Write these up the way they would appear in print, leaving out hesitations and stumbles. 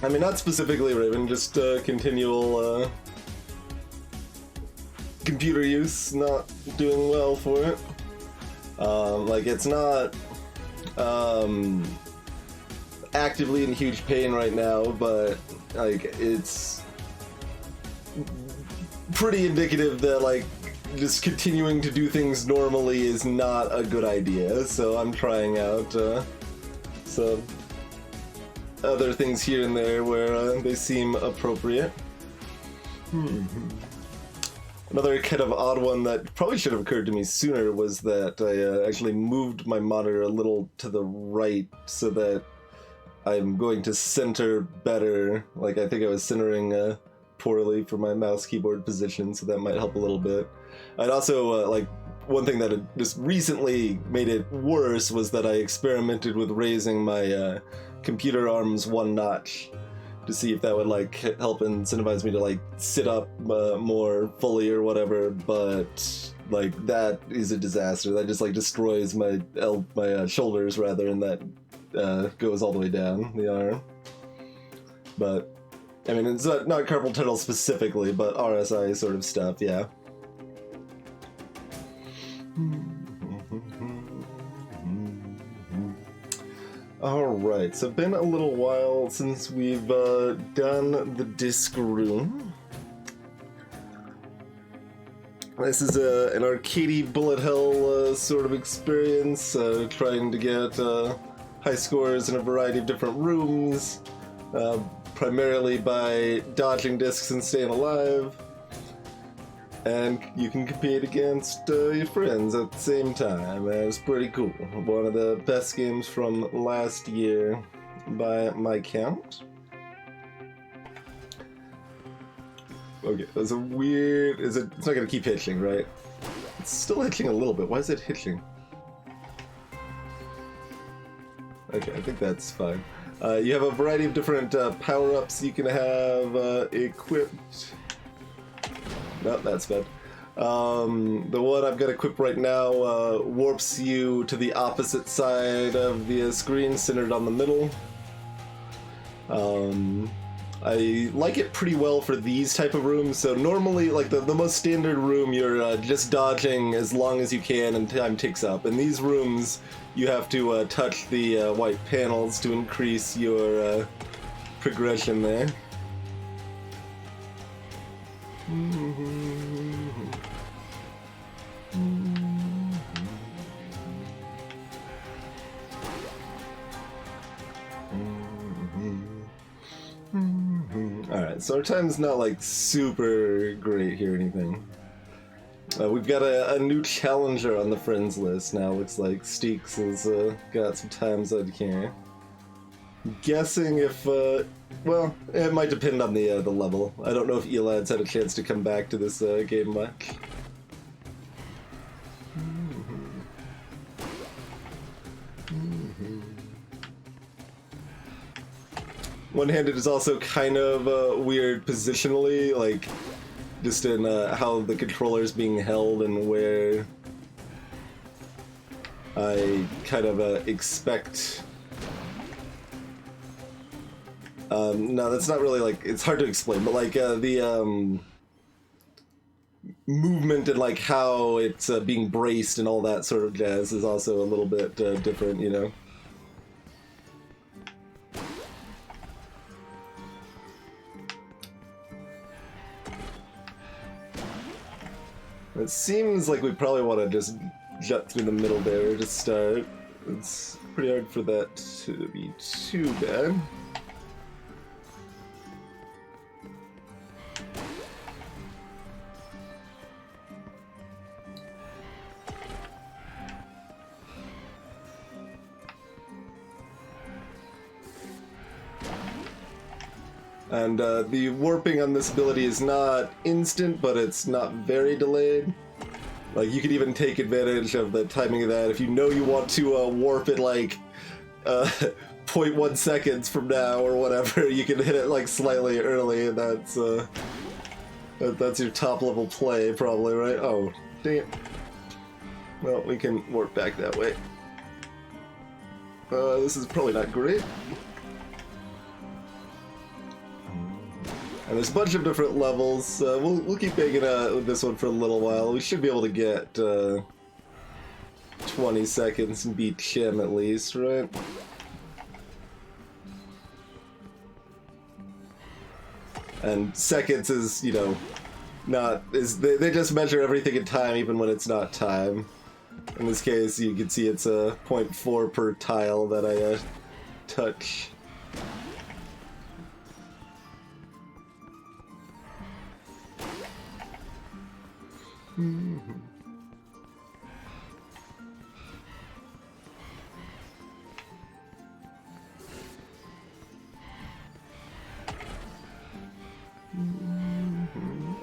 I mean, not specifically Raven, just continual computer use not doing well for it. Like, it's not actively in huge pain right now, but like it's pretty indicative that like just continuing to do things normally is not a good idea. So I'm trying out some other things here and there where they seem appropriate. Another kind of odd one that probably should have occurred to me sooner was that I actually moved my monitor a little to the right so that I'm going to center better. Like, I think I was centering poorly for my mouse keyboard position, so that might help a little bit. I'd also, like, one thing that had just recently made it worse was that I experimented with raising my computer arms one notch to see if that would like help incentivize me to like sit up more fully or whatever, but like that is a disaster. That just like destroys my shoulders rather, and that goes all the way down the arm. But I mean, it's not carpal tunnel specifically, but RSI sort of stuff, yeah. Alright, so been a little while since we've done the disc room. This is an arcadey bullet hell sort of experience, trying to get high scores in a variety of different rooms, primarily by dodging discs and staying alive. And you can compete against your friends at the same time. It's pretty cool. One of the best games from last year by my count. Okay, there's a weird... It's not going to keep hitching, right? It's still hitching a little bit. Why is it hitching? Okay, I think that's fine. You have a variety of different power-ups you can have equipped. Nope, that's bad. The one I've got equipped right now warps you to the opposite side of the screen, centered on the middle. I like it pretty well for these type of rooms. So normally, like the most standard room, you're just dodging as long as you can and time ticks up. In these rooms, you have to touch the white panels to increase your progression there. Alright, so our time's not like super great here or anything. We've got a new challenger on the friends list now. Looks like Steaks has got some times out here. Guessing if, well, it might depend on the level. I don't know if Elad's had a chance to come back to this game much. One-handed is also kind of weird positionally, like just in how the controller is being held and where I kind of expect. No, that's not really like, it's hard to explain, but like the movement and like how it's being braced and all that sort of jazz is also a little bit different, you know. It seems like we probably want to just jut through the middle there to start. It's pretty hard for that to be too bad. And the warping on this ability is not instant, but it's not very delayed. Like, you could even take advantage of the timing of that. If you know you want to warp it like 0.1 seconds from now or whatever, you can hit it like slightly early, and that's your top level play probably, right? Oh, dang it. Well, we can warp back that way. This is probably not great. And there's a bunch of different levels. We'll keep hanging out with this one for a little while. We should be able to get 20 seconds and beat Kim at least, right? And seconds is, you know, they just measure everything in time even when it's not time. In this case, you can see it's a 0.4 per tile that I touch.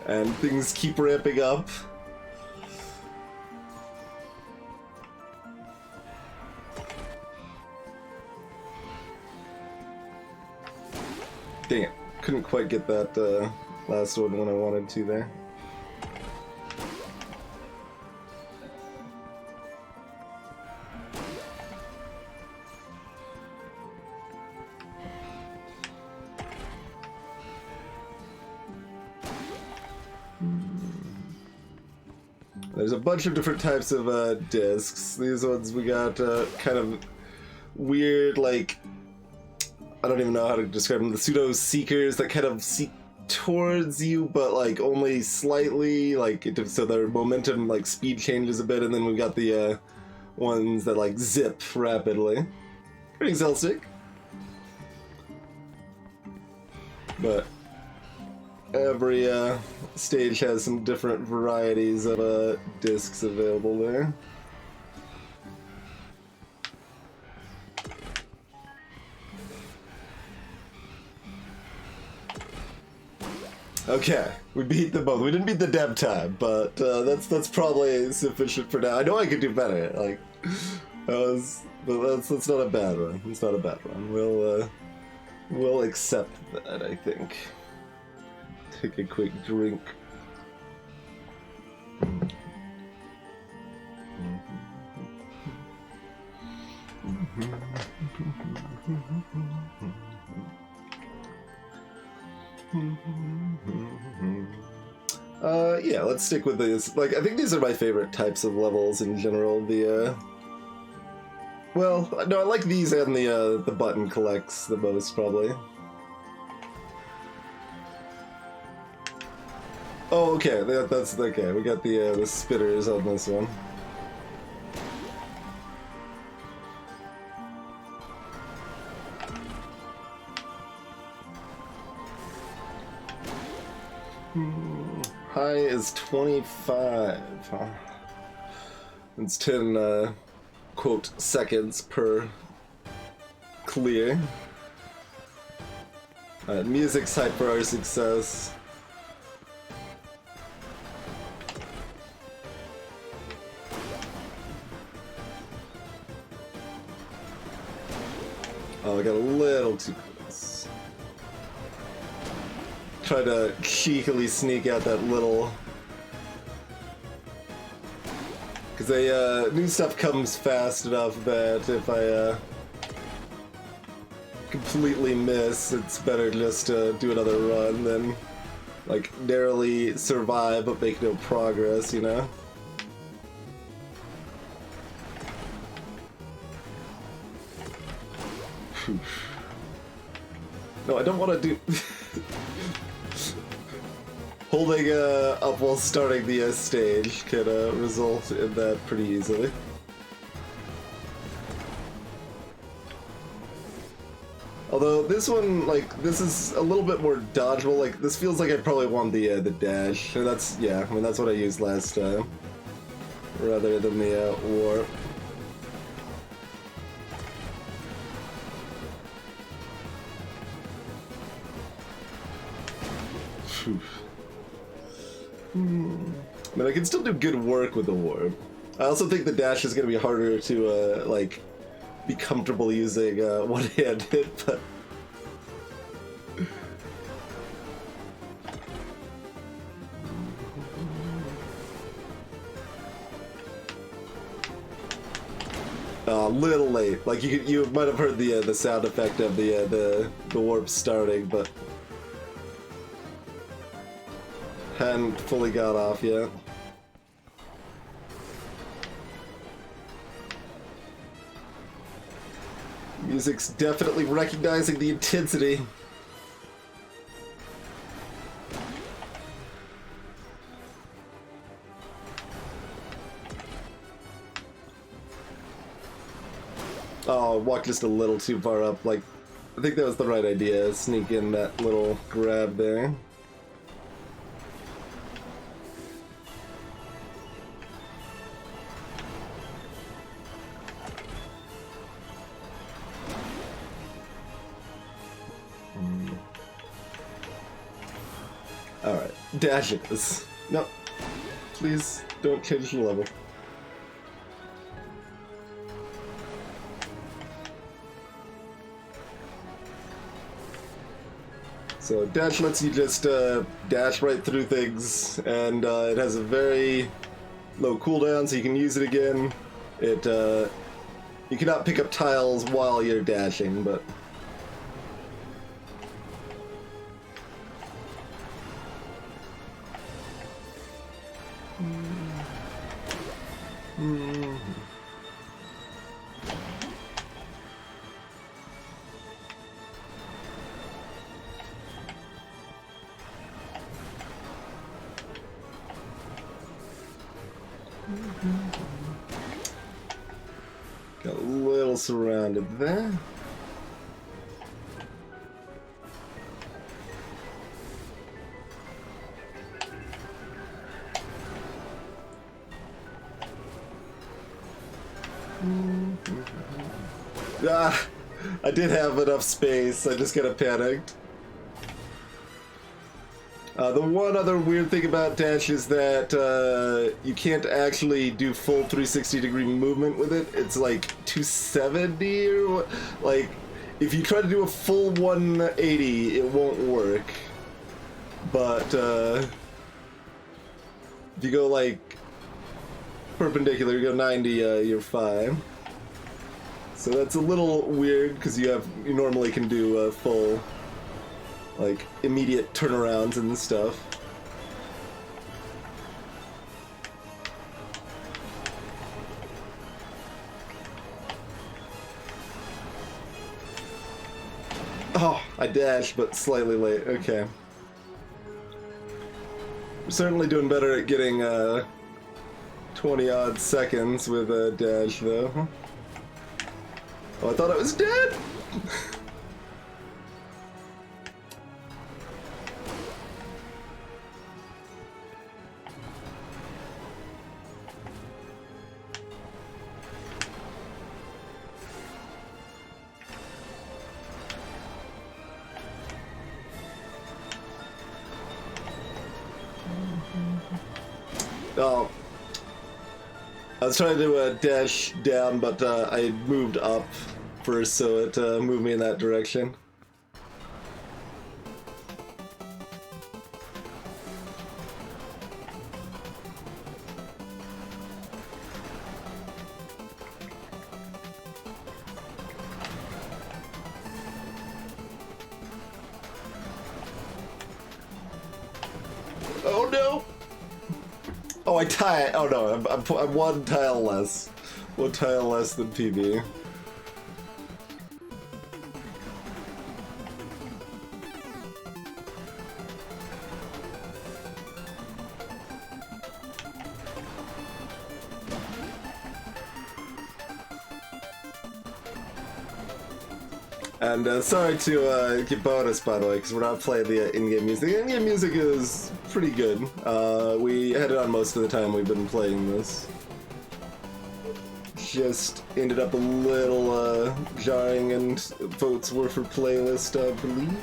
And things keep ramping up. Dang it, couldn't quite get that last one when I wanted to there. There's a bunch of different types of discs. These ones we got kind of weird, like, I don't even know how to describe them. The pseudo seekers that kind of seek towards you, but like only slightly, like so their momentum like speed changes a bit, and then we've got the ones that like zip rapidly. Pretty exhausting. But every stage has some different varieties of discs available there. Okay, we beat them both. We didn't beat the deb time, but that's probably sufficient for now. I know I could do better. Like, but that's not a bad one. It's not a bad one. We'll accept that, I think. Take a quick drink. Yeah, let's stick with these. Like, I think these are my favorite types of levels in general. Well, no, I like these and the button collects the most, probably. Oh, okay, that's okay. We got the spitters on this one. High is 25. It's 10 quote seconds per clear. Music's hype for our success. Oh, I got a little too close. Try to cheekily sneak out that little... Because new stuff comes fast enough that if I completely miss, it's better just to do another run than, like, narrowly survive but make no progress, you know? No, I don't want to do... Holding up while starting the stage can result in that pretty easily. Although this one, like, this is a little bit more dodgeable. Like, this feels like I probably want the dash. And that's, yeah, I mean, that's what I used last time. Rather than the warp. Phew. I mean, I can still do good work with the warp. I also think the dash is going to be harder to, like, be comfortable using one-handed, but... A little late. Like, you might have heard the sound effect of the warp starting, but... Hadn't fully got off yet. Music's definitely recognizing the intensity. Oh, walked just a little too far up. Like, I think that was the right idea. Sneak in that little grab there. Alright, dash it is. No, please don't change the level. So dash lets you just dash right through things, and it has a very low cooldown, so you can use it again. It you cannot pick up tiles while you're dashing, but got a little surrounded there. Ah, I did have enough space, I just kind of panicked. The one other weird thing about dash is that you can't actually do full 360-degree movement with it. It's like 270 or like if you try to do a full 180, it won't work. But if you go like perpendicular, you go 90, you're fine. So that's a little weird because you normally can do full, like, immediate turnarounds and stuff. Oh, I dashed, but slightly late. Okay. We're certainly doing better at getting 20-odd seconds with a dash, though. Oh, I thought I was dead! Oh. I was trying to dash down, but I moved up first, so it moved me in that direction. Oh no! Oh, I tie. Oh no, I'm one tile less. One tile less than PB. And sorry to get bonus, by the way, because we're not playing the in-game music. The in-game music is pretty good. We had it on most of the time we've been playing this. Just ended up a little jarring, and votes were for playlist, I believe.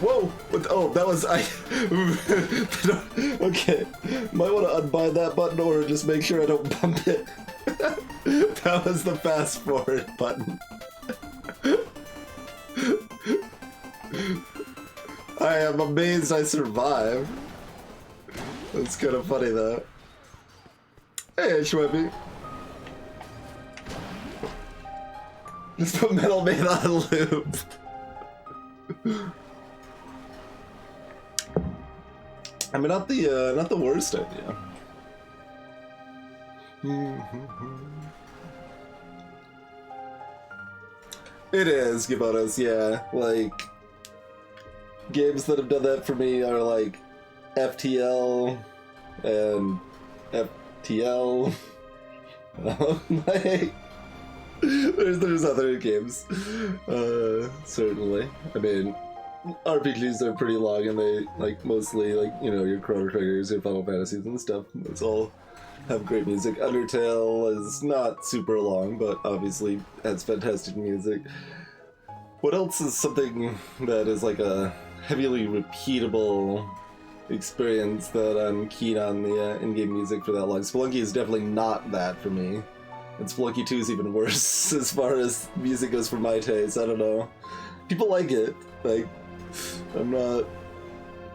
Whoa! What, oh, that was I. Okay, might want to unbind that button or just make sure I don't bump it. That was the fast forward button. I I'm amazed I survived. That's kind of funny though. Hey, Schweppy. Just put Metal Man on loop. I mean, not the worst idea. It is, Gibonos, yeah. Like, games that have done that for me are like FTL and FTL. Like, there's other games, certainly. I mean, RPGs are pretty long, and they like mostly like, you know, your Chrono Triggers, your Final Fantasies and stuff. It's all have great music. Undertale is not super long, but obviously has fantastic music. What else is something that is like a heavily repeatable experience that I'm keen on the in-game music for that long? Spelunky is definitely not that for me. And Spelunky 2 is even worse as far as music goes for my taste. I don't know. People like it. Like, I'm not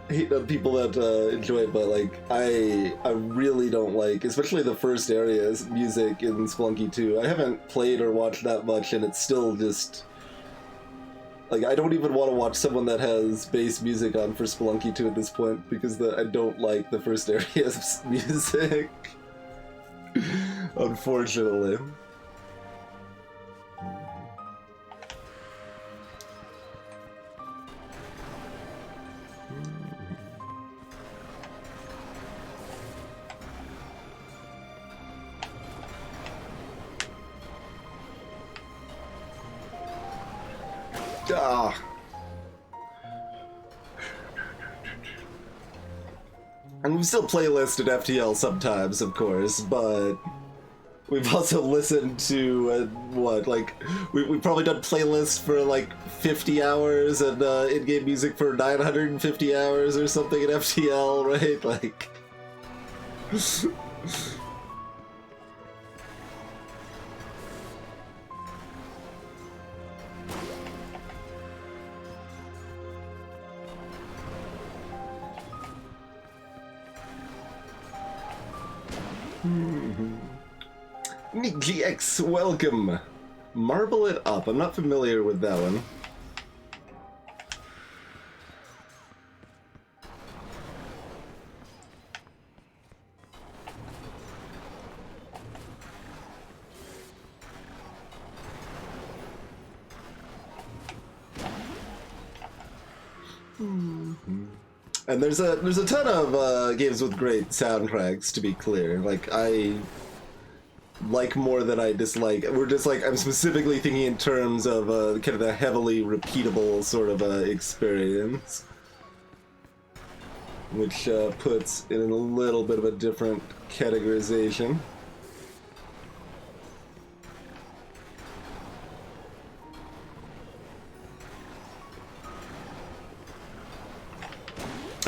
hating on people that enjoy it, but like, I really don't like, especially the first area's music in Spelunky 2. I haven't played or watched that much, and it's still just... like, I don't even want to watch someone that has bass music on for Spelunky 2 at this point, because I don't like the first area's music. Unfortunately. Ah. And we still playlisted FTL sometimes, of course, but we've also listened to, what, like, we've probably done playlists for like 50 hours and in-game music for 950 hours or something in FTL, right? Like... Nick GX, welcome! Marble It Up. I'm not familiar with that one. And there's a ton of games with great soundtracks, to be clear. Like, I like more than I dislike. We're just like, I'm specifically thinking in terms of kind of a heavily repeatable sort of experience, which puts it in a little bit of a different categorization.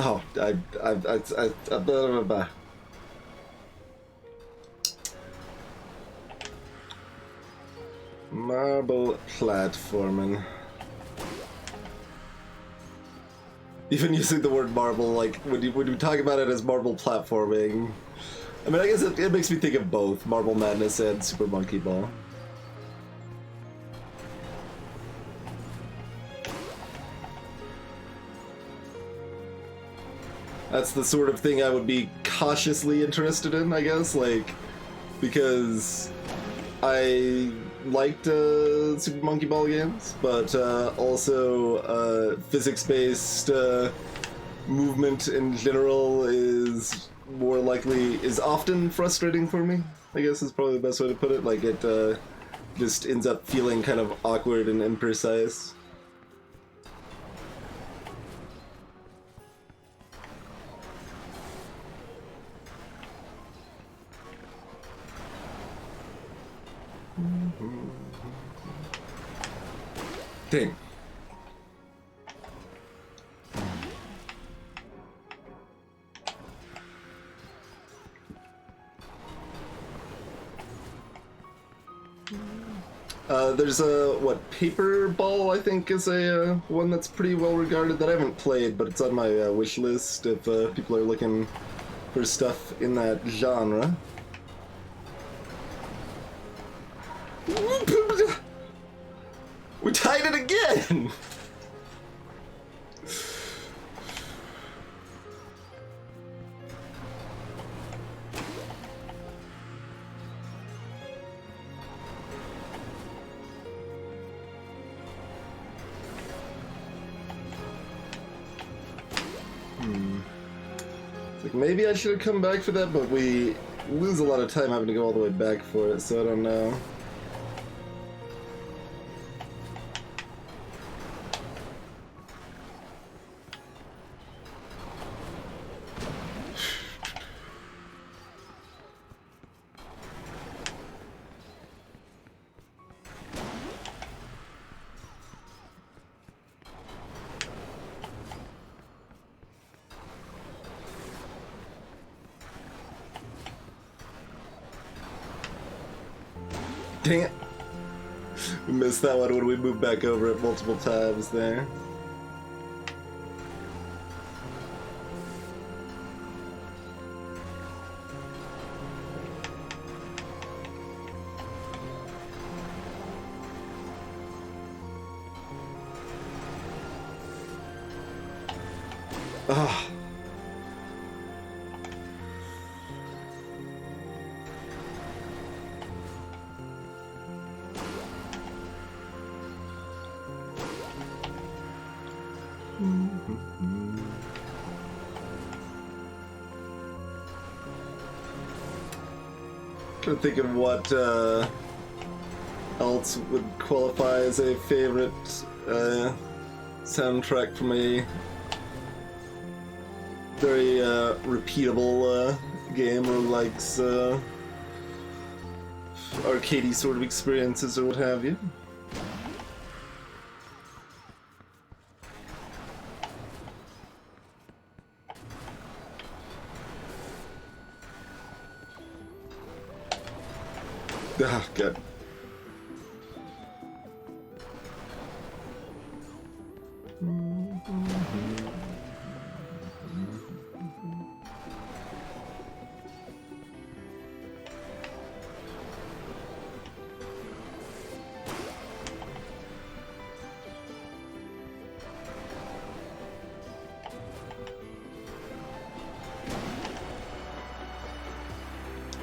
Oh, I marble platforming. Even using the word marble, like, when you talk about it as marble platforming, I mean, I guess it makes me think of both Marble Madness and Super Monkey Ball. That's the sort of thing I would be cautiously interested in, I guess, like, because I liked Super Monkey Ball games, but also physics-based movement in general is often frustrating for me, I guess is probably the best way to put it. Like, it just ends up feeling kind of awkward and imprecise. Dang. There's a, Paper Ball, I think, is a one that's pretty well regarded that I haven't played, but it's on my wish list if people are looking for stuff in that genre. We tied it again! Like, maybe I should have come back for that, but we lose a lot of time having to go all the way back for it, so I don't know. Dang it. We missed that one when we moved back over it multiple times there. Ah. Trying to think of what else would qualify as a favorite soundtrack from a very repeatable game, or likes arcadey sort of experiences or what have you. Ah, good.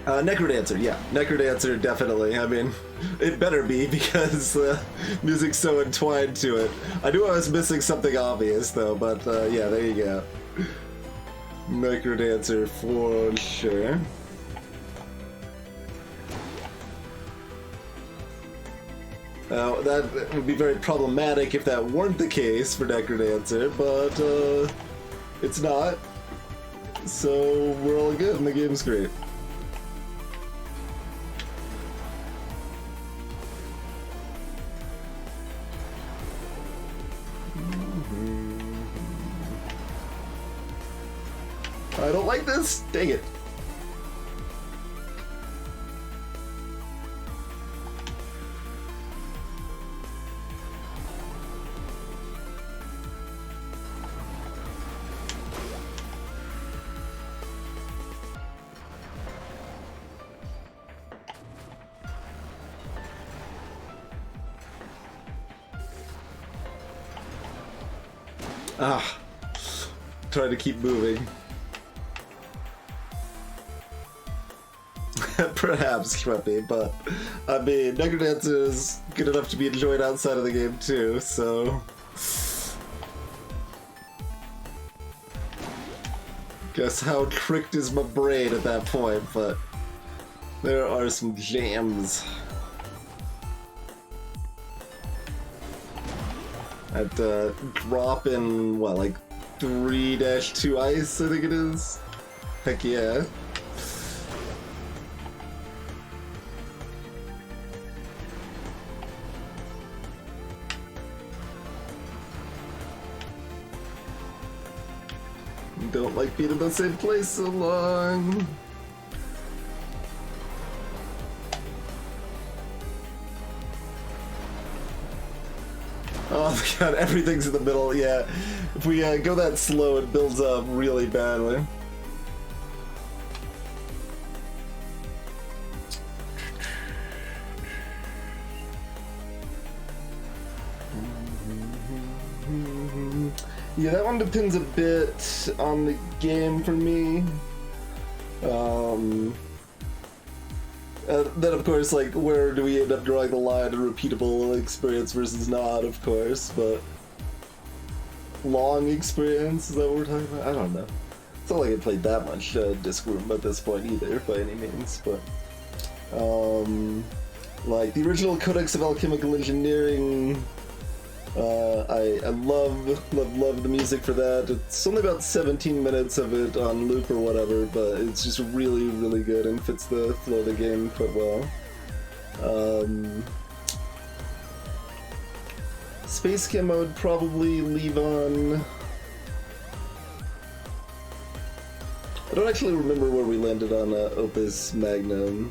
Necrodancer, yeah. Necrodancer, definitely. I mean, it better be, because music's so entwined to it. I knew I was missing something obvious, though, but yeah, there you go. Necrodancer for sure. Now, that would be very problematic if that weren't the case for Necrodancer, but it's not. So we're all good and the game's great. I don't like this. Dang it. Ah. Trying to keep moving. Perhaps, Shreppy, but I mean, Necrodancer is good enough to be enjoyed outside of the game too, so... Guess how tricked is my brain at that point, but there are some jams. At drop in, what, like 3-2 ice, I think it is? Heck yeah. Don't like being in the same place so long. Oh my god, everything's in the middle, yeah. If we go that slow, it builds up really badly. Yeah, that one depends a bit on the game for me. Then of course, like, where do we end up drawing the line? A repeatable experience versus not, of course, but long experience, is that what we're talking about? I don't know. It's not like I played that much Discworld at this point either, by any means, but like the original Codex of Alchemical Engineering, I love the music for that. It's only about 17 minutes of it on loop or whatever, but it's just really, really good and fits the flow of the game quite well. Space Chem I would probably leave on. I don't actually remember where we landed on Opus Magnum.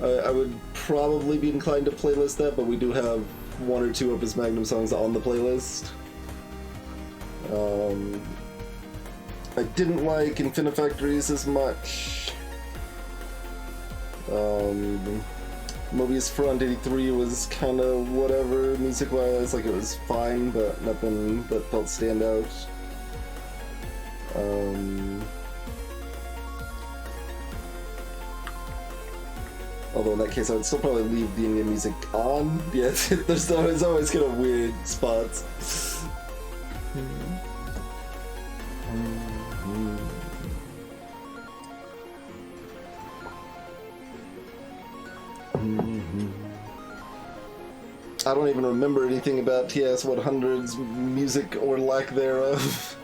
I would probably be inclined to playlist that, but we do have one or two Opus Magnum songs on the playlist. I didn't like Infinifactories as much. Mobius Front 83 was kind of whatever music-wise, like it was fine, but nothing that felt standout. Although in that case, I would still probably leave the Indian music on. Yeah, there's always kind of weird spots. I don't even remember anything about TS-100's music or lack thereof.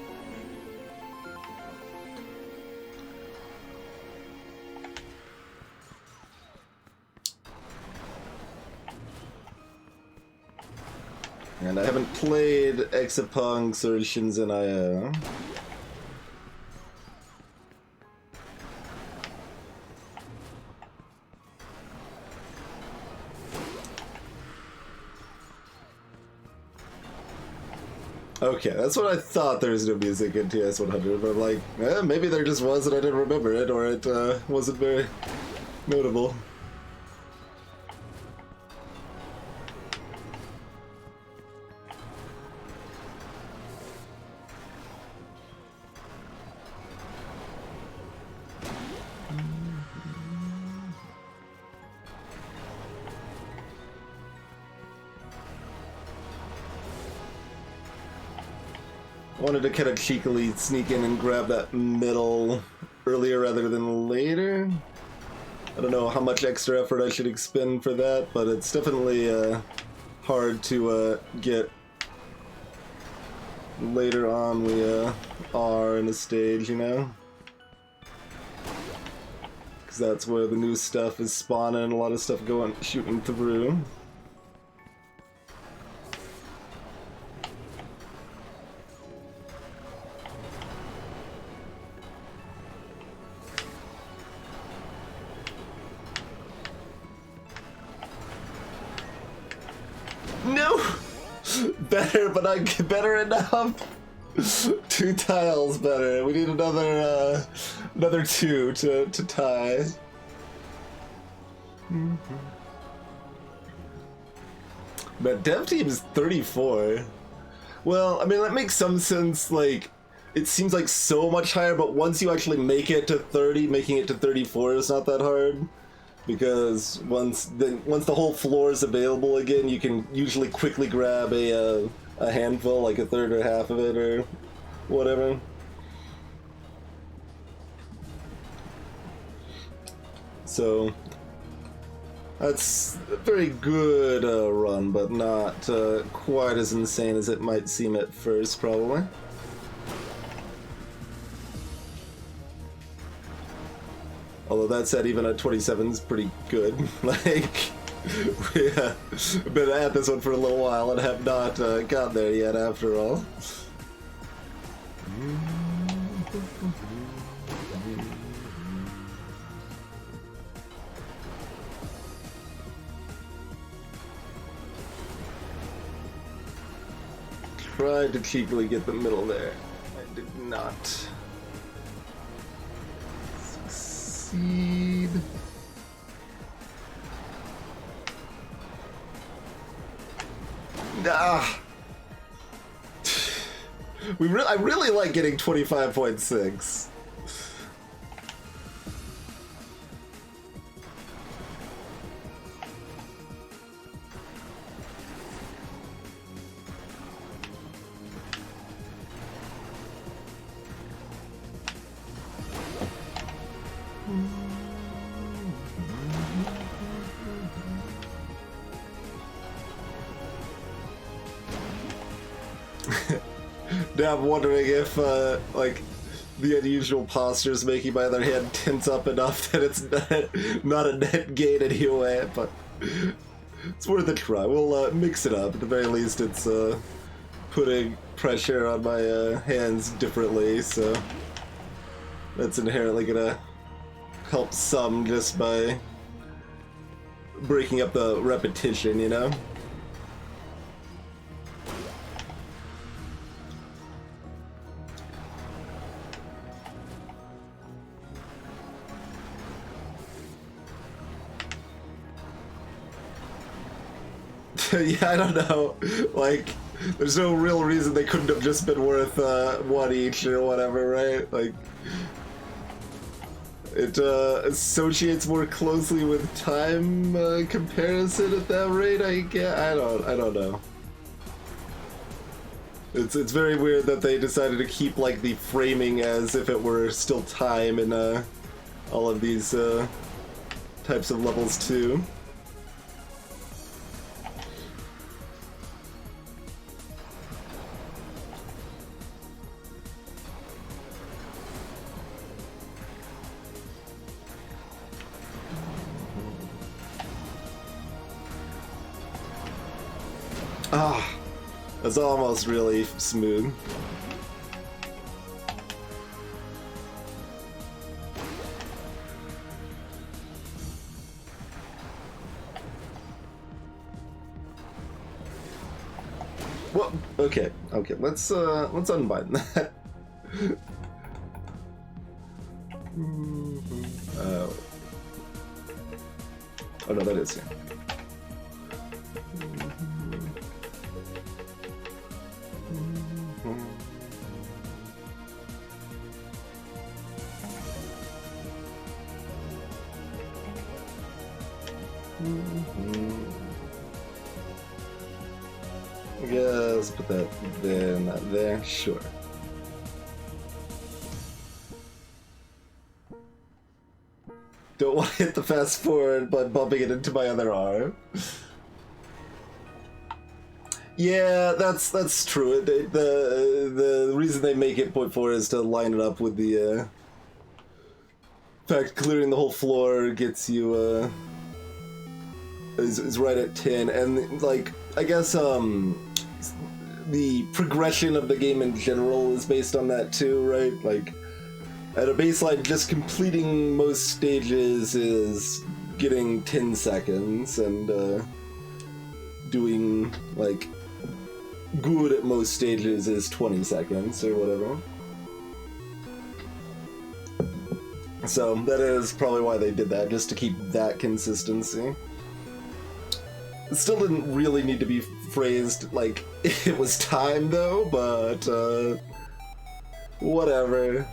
And I haven't played Exapunks or Shinzen IO. Okay, that's what I thought there was no music in TS-100, but I'm like, maybe there just was and I didn't remember it, or it wasn't very notable. I wanted to kind of cheekily sneak in and grab that middle earlier rather than later. I don't know how much extra effort I should expend for that, but it's definitely hard to get later on we are in a stage, you know? Because that's where the new stuff is spawning, a lot of stuff shooting through. No! Better, but not better enough. 2 tiles better. We need another 2 to tie. But dev team is 34. Well, I mean, that makes some sense. Like, it seems like so much higher, but once you actually make it to 30, making it to 34 is not that hard. Because once the whole floor is available again, you can usually quickly grab a handful, like a third or half of it or whatever. So that's a very good run, but not quite as insane as it might seem at first, probably. Although that said, even at 27 is pretty good. Like, yeah, been at this one for a little while and have not got there yet after all. tried to cheaply get the middle there. I did not succeed. Ah! I really like getting 25.6. Now I'm wondering if, like, the unusual postures making my other hand tense up enough that it's not a net gain anyway, but it's worth a try. We'll mix it up. At the very least, it's putting pressure on my hands differently, so that's inherently gonna help some just by breaking up the repetition, you know? Yeah, I don't know. Like, there's no real reason they couldn't have just been worth one each or whatever, right? Like, it associates more closely with time comparison at that rate. I guess I don't know. It's very weird that they decided to keep like the framing as if it were still time in all of these types of levels too. Ah, that's almost really smooth. Well, okay, let's unbind that. Oh. Oh no, that is here. Yes, put that there, not there, sure. Don't want to hit the fast forward by bumping it into my other arm. Yeah, that's true. The reason they make it 0.4 is to line it up with the in fact, clearing the whole floor gets you is right at 10, and like I guess the progression of the game in general is based on that too, right? Like at a baseline, just completing most stages is getting 10 seconds, and doing like good at most stages is 20 seconds or whatever. So that is probably why they did that, just to keep that consistency. It still didn't really need to be phrased like it was time though, but whatever.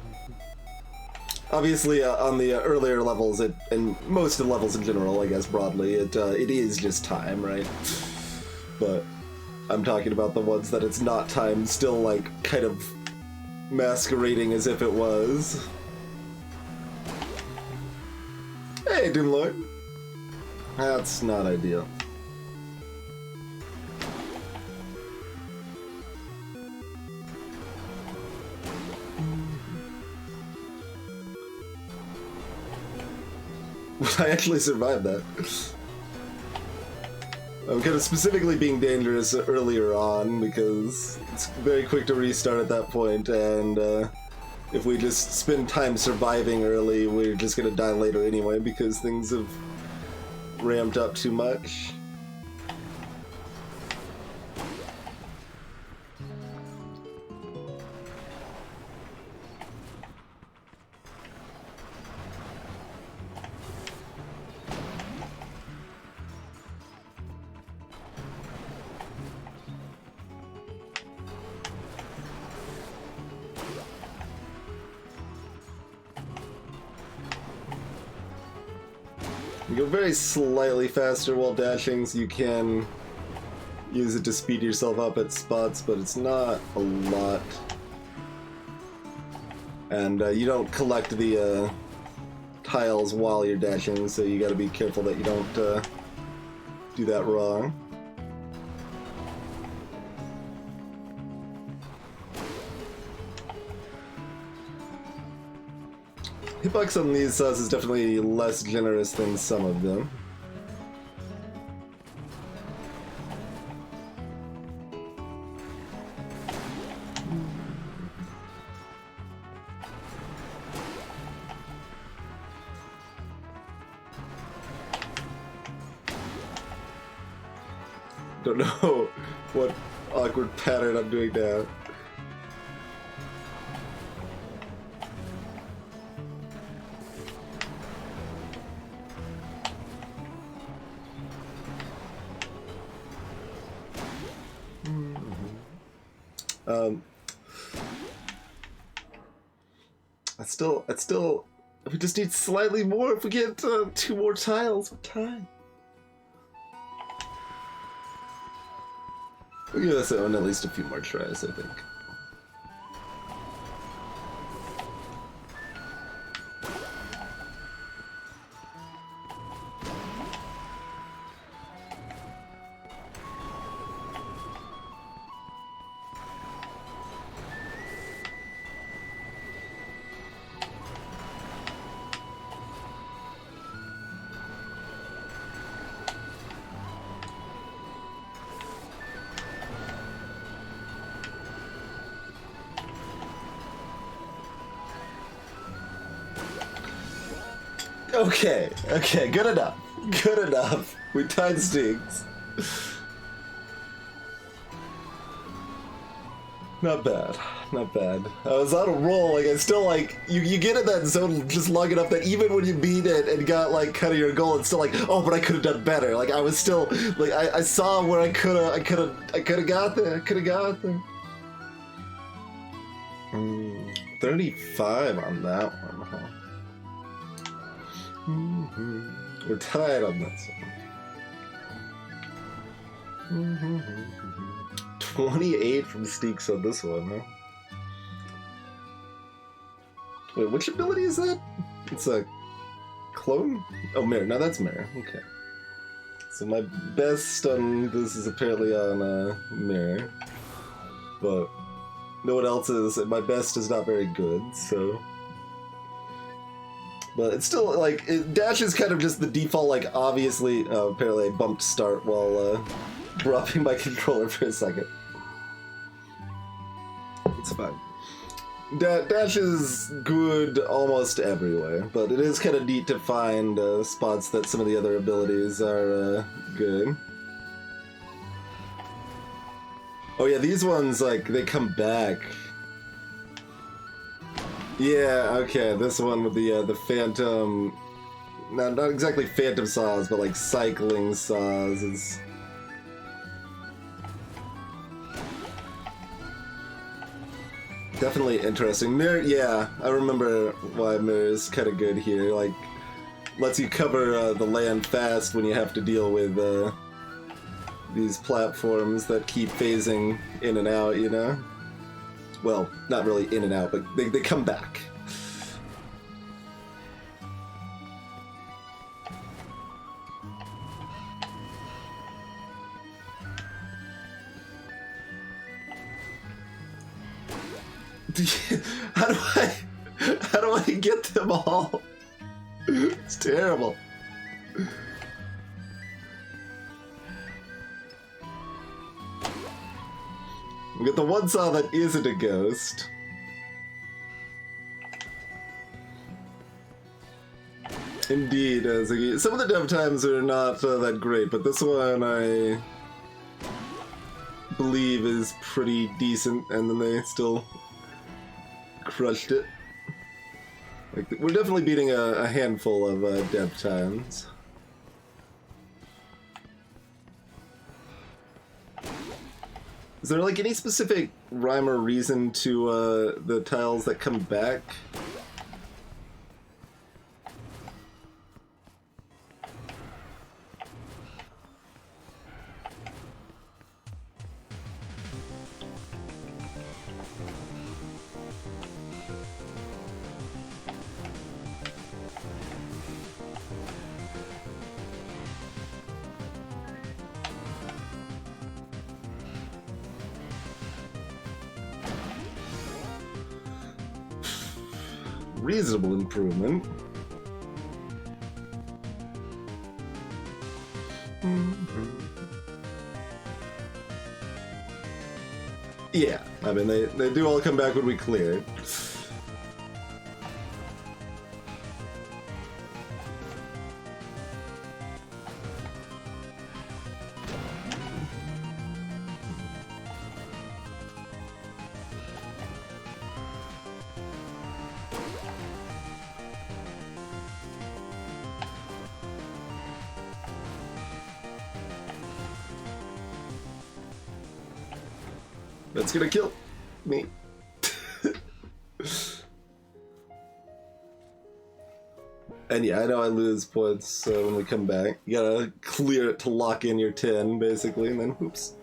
Obviously, on the earlier levels, and most of the levels in general, I guess broadly, it is just time, right? But I'm talking about the ones that it's not time, still like kind of masquerading as if it was. Hey, Doomlord. That's not ideal. I actually survived that. I'm kind of specifically being dangerous earlier on because it's very quick to restart at that point, and if we just spend time surviving early, we're just gonna die later anyway because things have ramped up too much. You go very slightly faster while dashing, so you can use it to speed yourself up at spots, but it's not a lot. And you don't collect the tiles while you're dashing, so you gotta be careful that you don't do that wrong. Hitbox on these saws is definitely less generous than some of them. Don't know what awkward pattern I'm doing now. I still, we just need slightly more. If we get 2 more tiles, we're tied. We'll give this one at least a few more tries, I think. Okay, good enough. Good enough. We tied Stings. Not bad. Not bad. I was on a roll, like, I still, like, you get in that zone just long enough that even when you beat it and got, like, kind of your goal, it's still like, oh, but I could have done better. Like, I was still, like, I saw where I could have got there. I could have got there. 35 on that one, huh? We're tied on this one. 28 from Steaks on this one, huh? Wait, which ability is that? It's a clone? Oh, Mirror. No, that's Mirror. Okay. So my best on this is apparently on Mirror. But no one else is. My best is not very good, so... But it's still, like, dash is kind of just the default, like, obviously, apparently I bumped start while, dropping my controller for a second. It's fine. Dash is good almost everywhere, but it is kind of neat to find, spots that some of the other abilities are, good. Oh yeah, these ones, like, they come back. Yeah, okay, this one with the phantom, not exactly phantom saws, but like cycling saws is... Definitely interesting. Mirror, yeah, I remember why Mirror is kind of good here, like, lets you cover the land fast when you have to deal with these platforms that keep phasing in and out, you know? Well, not really in and out, but they come back. How do I get them all? It's terrible. We get the one saw that isn't a ghost. Indeed, Ziggy. Some of the dev times are not that great, but this one I believe is pretty decent, and then they still crushed it. Like, we're definitely beating a handful of dev times. Is there, like, any specific rhyme or reason to the tiles that come back? reasonable improvement. Yeah, I mean, they do all come back when we clear it. That's gonna kill me. And yeah, I know I lose points when we come back. You gotta clear it to lock in your 10, basically, and then oops.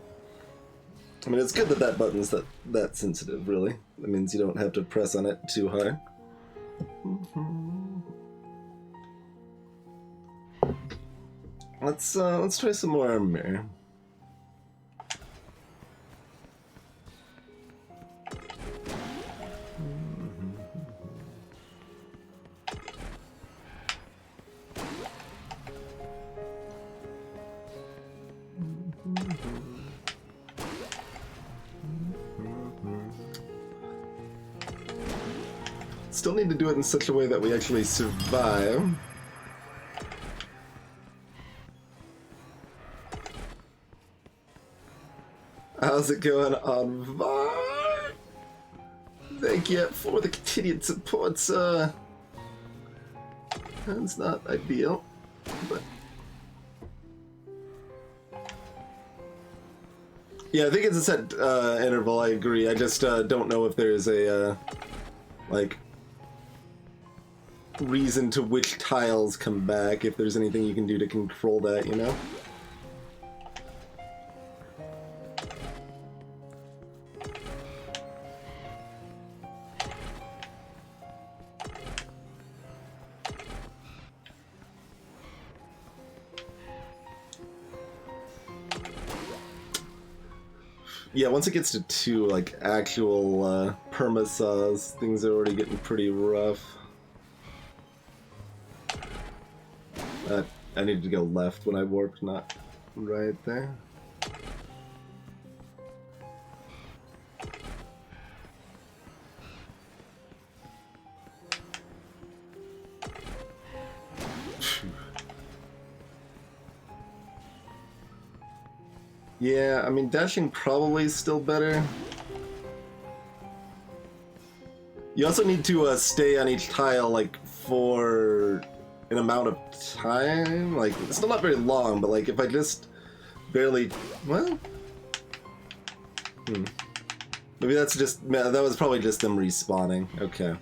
I mean, it's good that that button's that sensitive, really. That means you don't have to press on it too hard. Let's try some more armor. Still need to do it in such a way that we actually survive. How's it going on VAR? Thank you for the continued support, sir. That's not ideal, but... Yeah, I think it's a set interval, I agree. I just don't know if there's a, like, reason to which tiles come back, if there's anything you can do to control that, you know? Yeah, once it gets to 2, like, actual perma-saws, things are already getting pretty rough. I needed to go left when I warped, not right there. Yeah, I mean, dashing probably is still better. You also need to stay on each tile, like, for an amount of time. Like, it's still not very long, but, like, if I just barely... Well... Maybe that's just... That was probably just them respawning. Okay.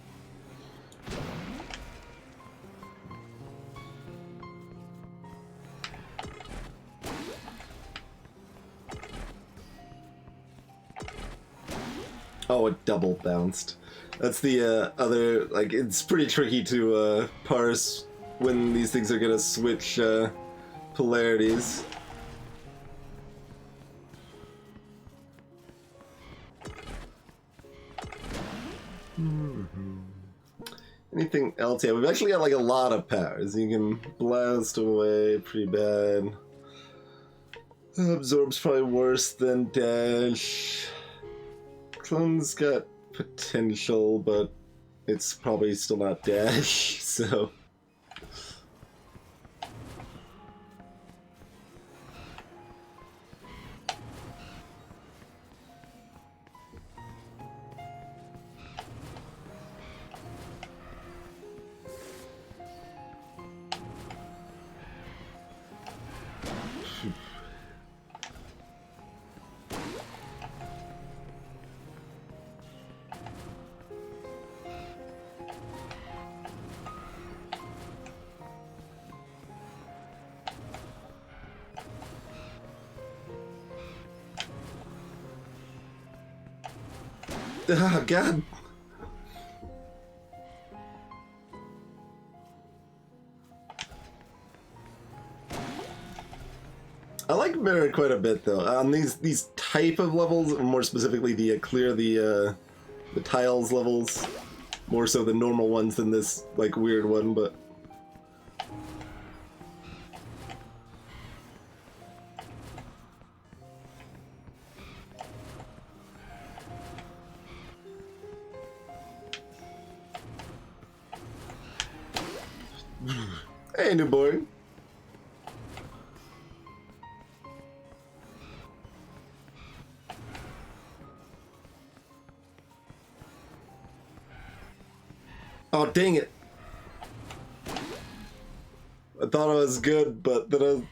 Oh, it double bounced. That's the other, like, it's pretty tricky to parse when these things are gonna switch polarities. Anything else? Yeah, we've actually got like a lot of powers. You can blast away pretty bad. Absorb's probably worse than dash. Clone's got potential, but it's probably still not dash, so... Oh, God. I like Mirror quite a bit, though. On these type of levels, or more specifically the clear the tiles levels, More so than normal ones than this, like, weird one, but... Hey, newborn. Oh, dang it. I thought I was good, but then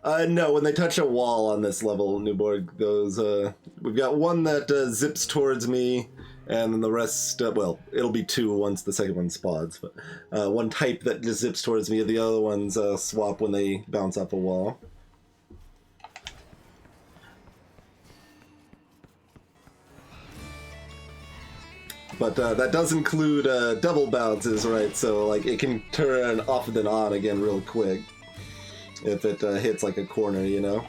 no, when they touch a wall on this level, Newborg, those, we've got one that zips towards me, and then the rest, well, it'll be two once the second one spawns, but one type that just zips towards me, the other ones swap when they bounce off a wall. But that does include double bounces, right? So like it can turn off and then on again real quick if it hits like a corner, you know?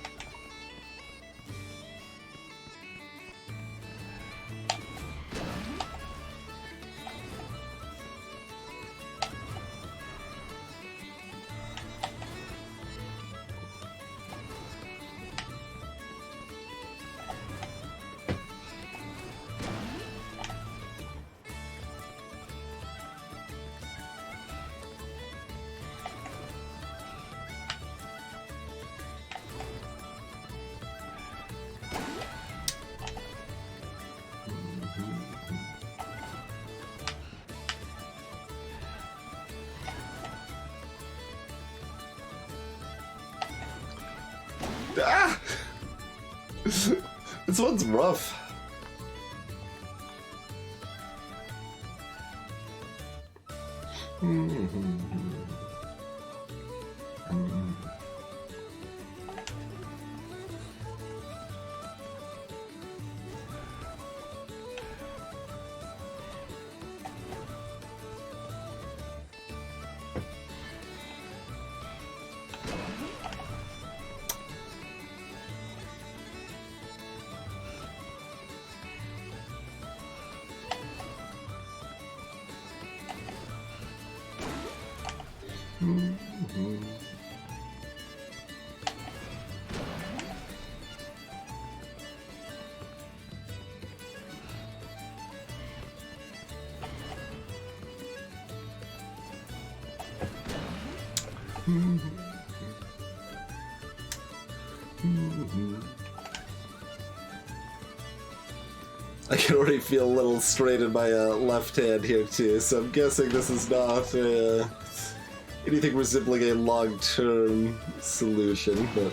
Ah! This one's rough. I can already feel a little strain in my left hand here too, so I'm guessing this is not anything resembling a long-term solution, but...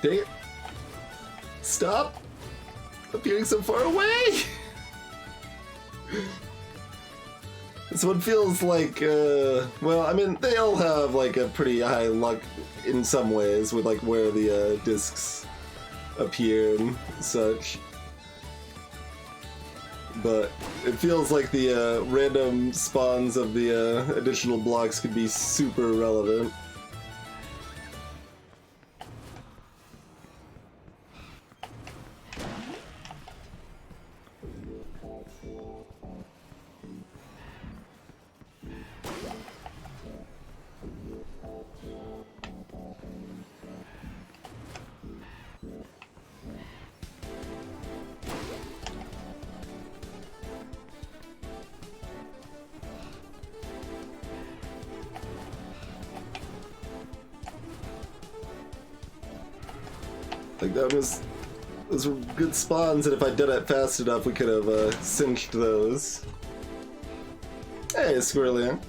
Dang it. Stop appearing so far away! This one feels like, well, I mean, they all have like a pretty high luck in some ways with like where the discs appear and such. But it feels like the random spawns of the additional blocks could be super relevant. Like those were good spawns, and if I did it fast enough, we could have cinched those. Hey, Squirrelian.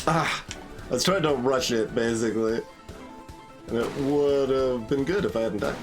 Ah! I was trying to rush it, basically. And it would have been good if I hadn't died.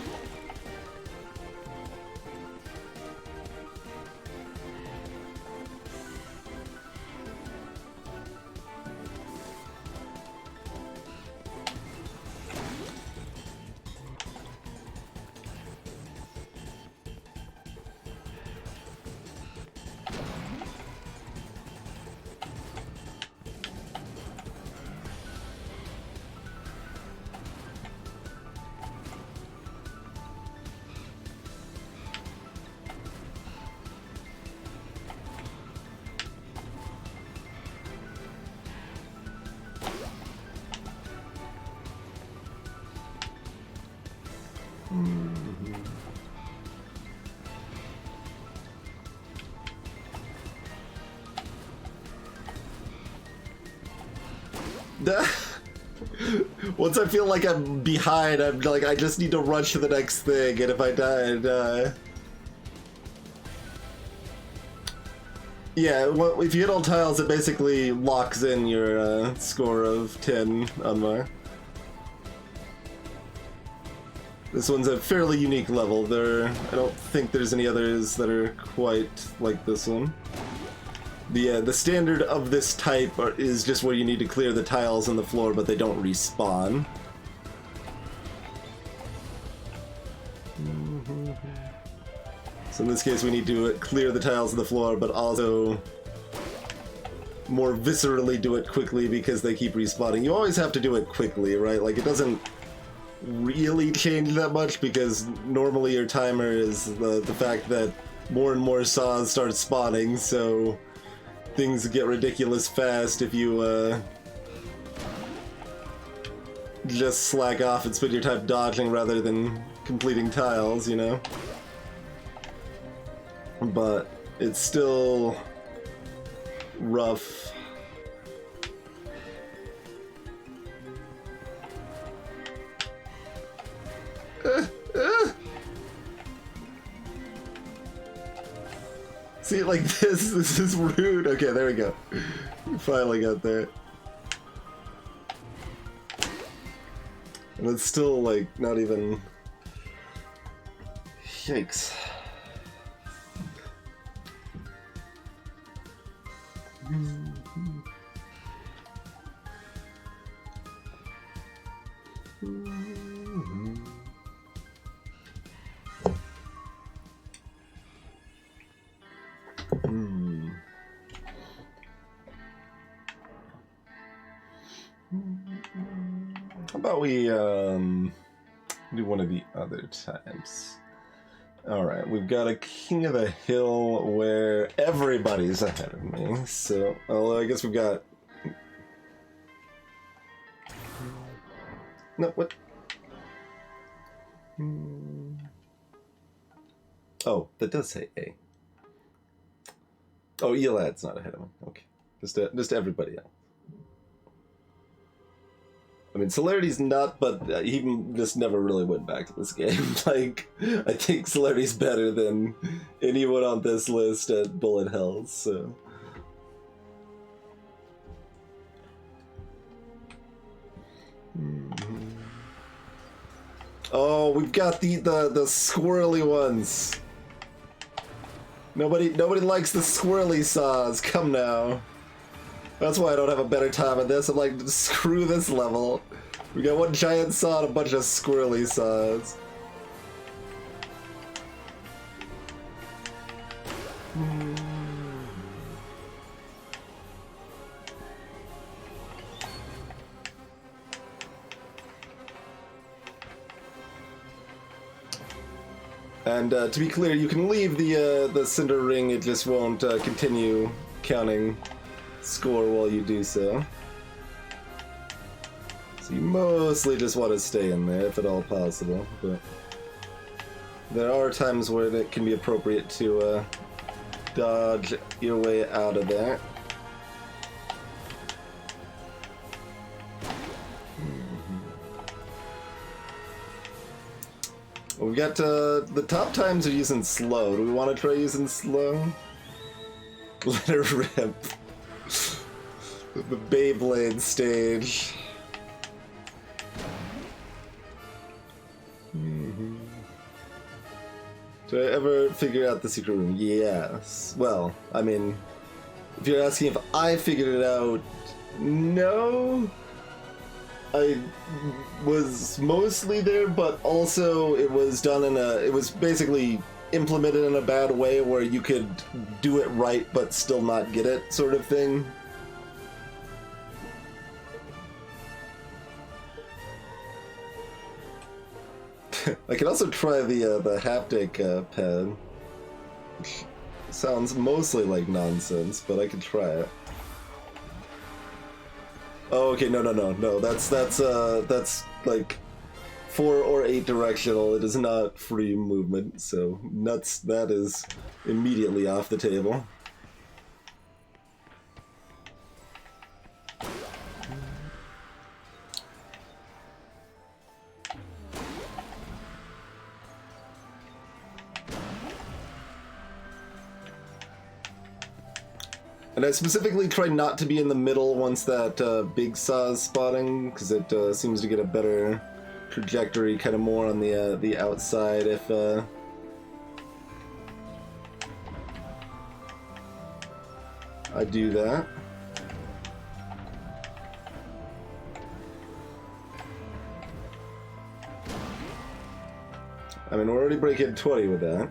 Once I feel like I'm behind, I'm like, I just need to rush to the next thing, and if I die, I die. Yeah, well, if you hit all tiles, it basically locks in your score of 10 on Mar. This one's a fairly unique level. I don't think there's any others that are quite like this one. The standard of this type is just where you need to clear the tiles on the floor, but they don't respawn. So in this case, we need to clear the tiles on the floor, but also more viscerally do it quickly because they keep respawning. You always have to do it quickly, right? Like, it doesn't really change that much because normally your timer is the fact that more and more saws start spawning, so things get ridiculous fast if you just slack off and spend your time dodging rather than completing tiles, you know? But it's still rough. See, like this is rude. Okay, there we go. We finally got there. And it's still, like, not even... Yikes. How about we do one of the other types? Alright, we've got a King of the Hill where everybody's ahead of me, so although I guess we've got... No, what? Oh, that does say A. Oh, Elad's not ahead of me. Okay. Just everybody else. I mean, Celerity's not, but he just never really went back to this game. Like, I think Celerity's better than anyone on this list at Bullet Hells, so... Oh, we've got the squirrely ones. Nobody likes the squirrely saws. Come now. That's why I don't have a better time at this. I'm like, screw this level. We got one giant saw and a bunch of squirrely saws. And to be clear, you can leave the Cinder Ring, it just won't continue counting score while you do so. So you mostly just want to stay in there if at all possible, but there are times where it can be appropriate to dodge your way out of there. We've got the top times are using slow. Do we want to try using slow? Let her rip. The Beyblade stage. Did I ever figure out the secret room? Yes. Well, I mean, if you're asking if I figured it out, no. I was mostly there, but also it was done in a... It was basically implemented in a bad way where you could do it right but still not get it, sort of thing. I could also try the haptic pad, which sounds mostly like nonsense, but I could try it. Oh, okay, no. That's like 4 or 8 directional. It is not free movement, so that is immediately off the table. And I specifically try not to be in the middle once that big saw is spotting, because it seems to get a better trajectory, kind of more on the outside if I do that. I mean, we're already breaking 20 with that.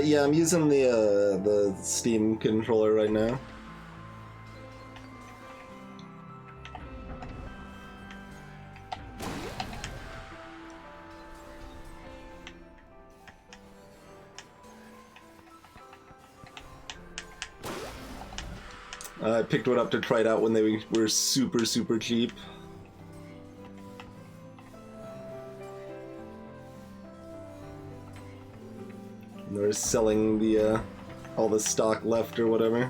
Yeah, I'm using the Steam controller right now. I picked one up to try it out when they were super cheap. And they're selling the all the stock left or whatever.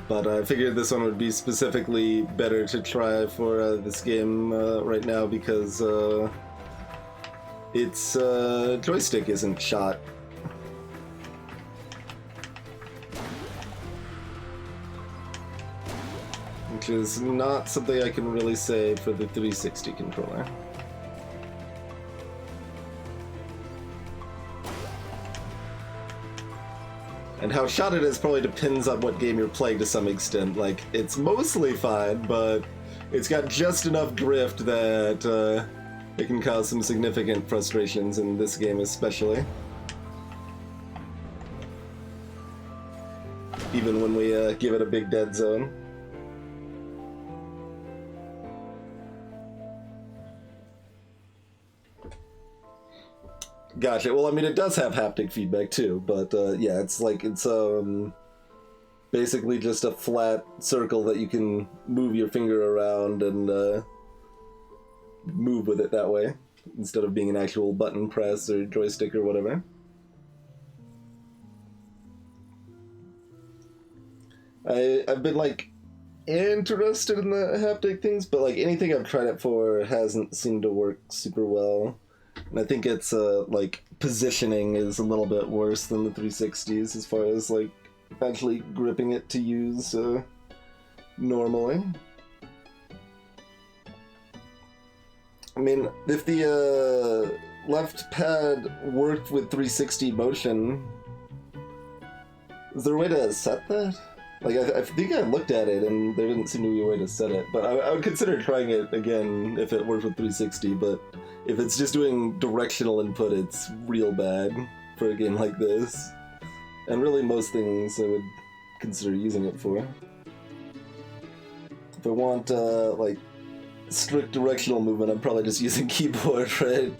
But I figured this one would be specifically better to try for this game right now because its joystick isn't shot. Which is not something I can really say for the 360 controller. And how shot it is probably depends on what game you're playing to some extent. Like, it's mostly fine, but it's got just enough drift that it can cause some significant frustrations in this game especially. Even when we give it a big dead zone. Gotcha. Well, I mean, it does have haptic feedback too, but yeah, it's basically just a flat circle that you can move your finger around and move with it that way, instead of being an actual button press or joystick or whatever. I've been like interested in the haptic things, but like anything I've tried it for hasn't seemed to work super well. And I think it's like positioning is a little bit worse than the 360s as far as like actually gripping it to use normally. I mean, if the left pad worked with 360 motion, is there a way to set that? Like, I think I looked at it and there didn't seem to be a way to set it, but I would consider trying it again if it worked with 360, but if it's just doing directional input, it's real bad for a game like this. And really most things I would consider using it for. If I want, like, strict directional movement, I'm probably just using keyboard, right?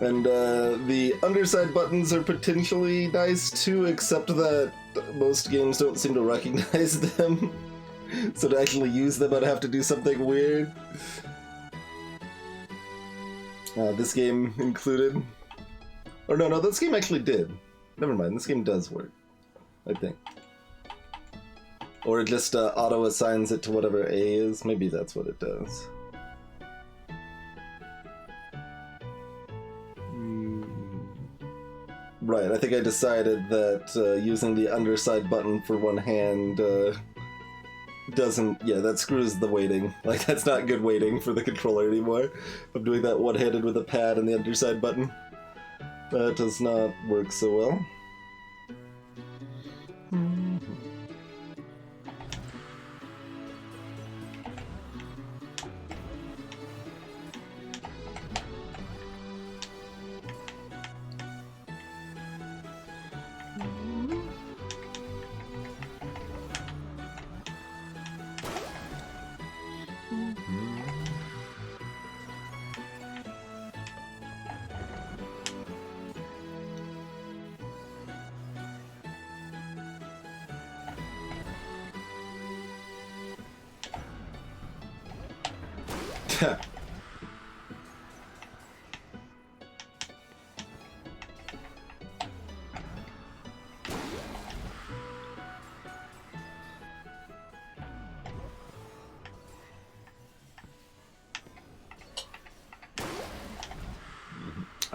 And the underside buttons are potentially nice too, except that most games don't seem to recognize them. So to actually use them, I'd have to do something weird. This game included. Or no, this game actually did. Never mind, this game does work, I think. Or it just auto-assigns it to whatever A is. Maybe that's what it does. Right, I think I decided that using the underside button for one hand doesn't... Yeah, that screws the weighting. Like, that's not good weighting for the controller anymore. I'm doing that one-handed with a pad and the underside button. That does not work so well.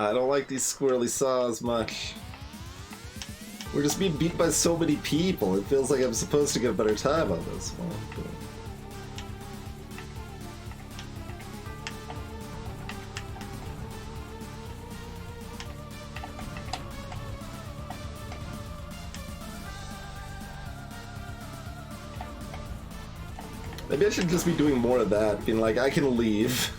I don't like these squirrely saws much. We're just being beat by so many people. It feels like I'm supposed to get a better time on this one. But... maybe I should just be doing more of that, being like, I can leave.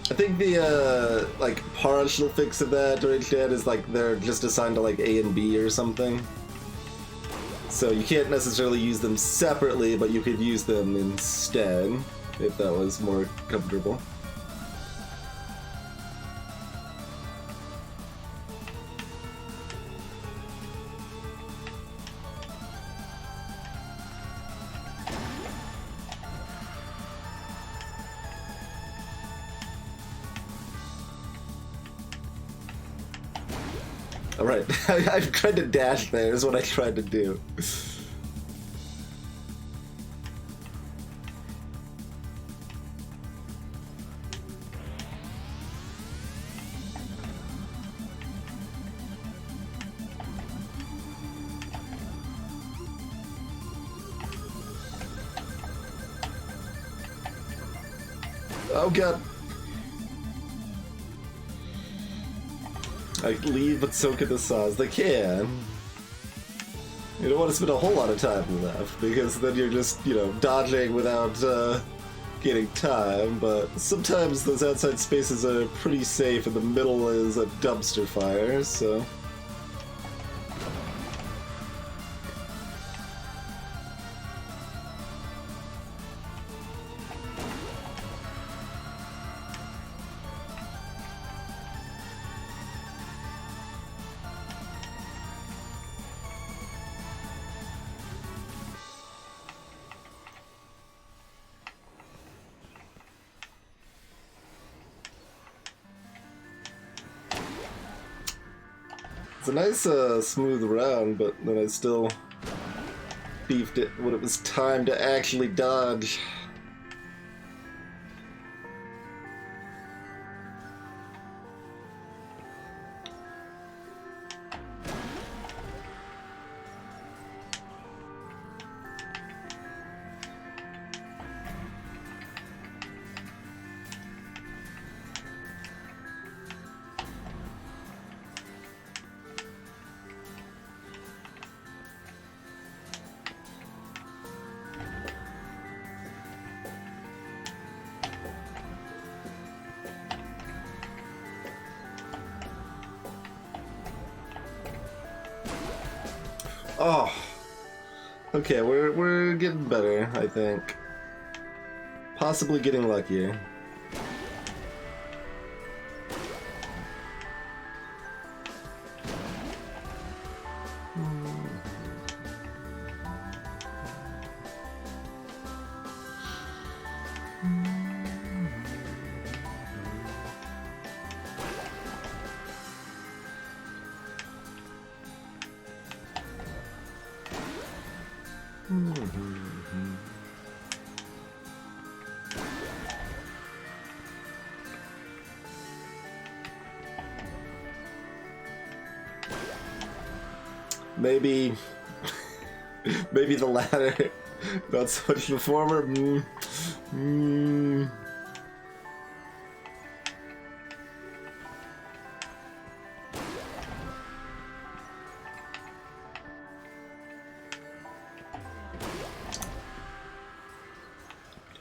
I think the, like, partial fix of that or instead is, like, they're just assigned to, like, A and B or something. So you can't necessarily use them separately, but you could use them instead, if that was more comfortable. Alright, I've tried to dash there, is what I tried to do. Oh god. I leave, but so can the saws. They can. You don't want to spend a whole lot of time left, because then you're just, you know, dodging without getting time, but sometimes those outside spaces are pretty safe, and the middle is a dumpster fire, so... It's a nice, smooth round, but then I still beefed it when it was time to actually dodge. Oh, Okay, we're getting better, I think. Possibly getting luckier. Maybe, maybe the latter, not so much the former.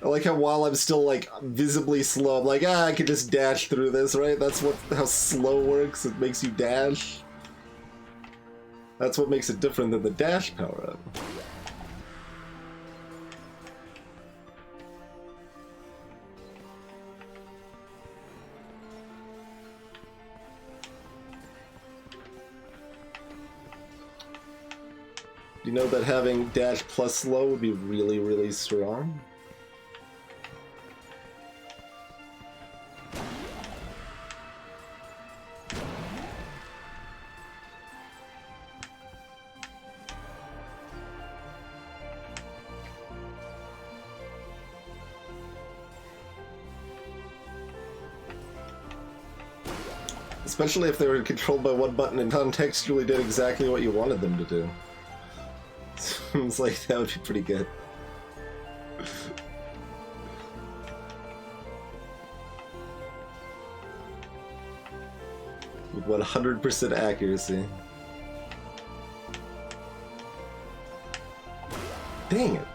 I like how while I'm still like visibly slow, I'm like, I can just dash through this, right? That's how slow works. It makes you dash. That's what makes it different than the dash power-up. Do you know that having dash plus slow would be really, really strong? Especially if they were controlled by one button and contextually did exactly what you wanted them to do. Seems like that would be pretty good. With 100% accuracy. Dang it.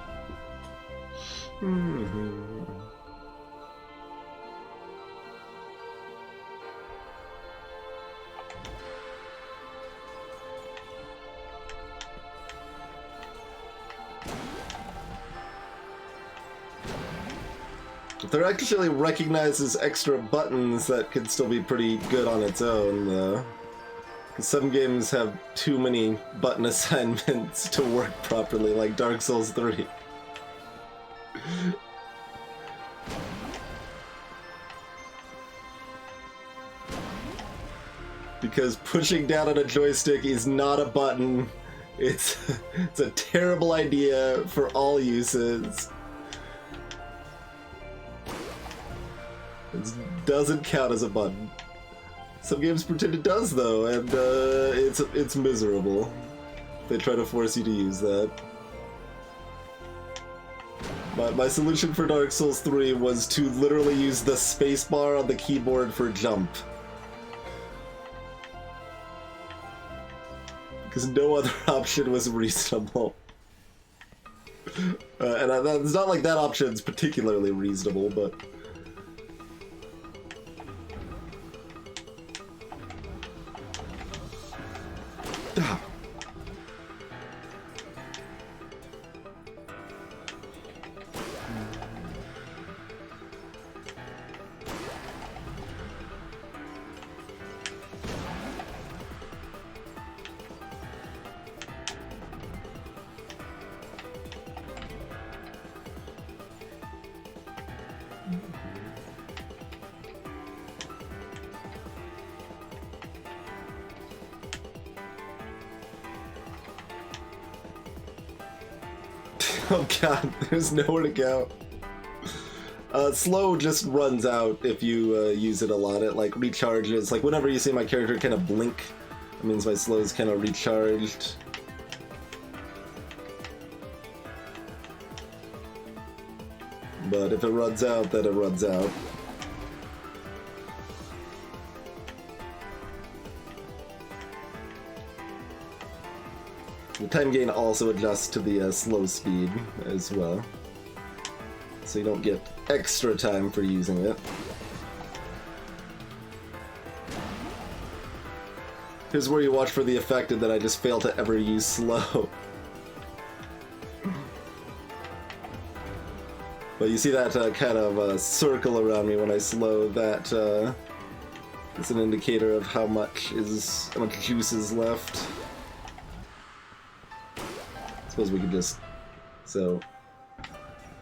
If they're actually recognized as extra buttons, that could still be pretty good on its own, though. Because some games have too many button assignments to work properly, like Dark Souls 3. Because pushing down on a joystick is not a button. It's a terrible idea for all uses. It doesn't count as a button. Some games pretend it does, though, and it's miserable. They try to force you to use that. My solution for Dark Souls 3 was to literally use the spacebar on the keyboard for jump. Because no other option was reasonable. And it's not like that option's particularly reasonable, but... Oh god, there's nowhere to go. Slow just runs out if you use it a lot. It like recharges. Like whenever you see my character kind of blink, it means my slow is kind of recharged. But if it runs out, then it runs out. The time gain also adjusts to the slow speed as well, so you don't get extra time for using it. Here's where you watch for the effect that I just fail to ever use slow. But you see that kind of circle around me when I slow. That is an indicator of how much juice is left. Suppose we could just so.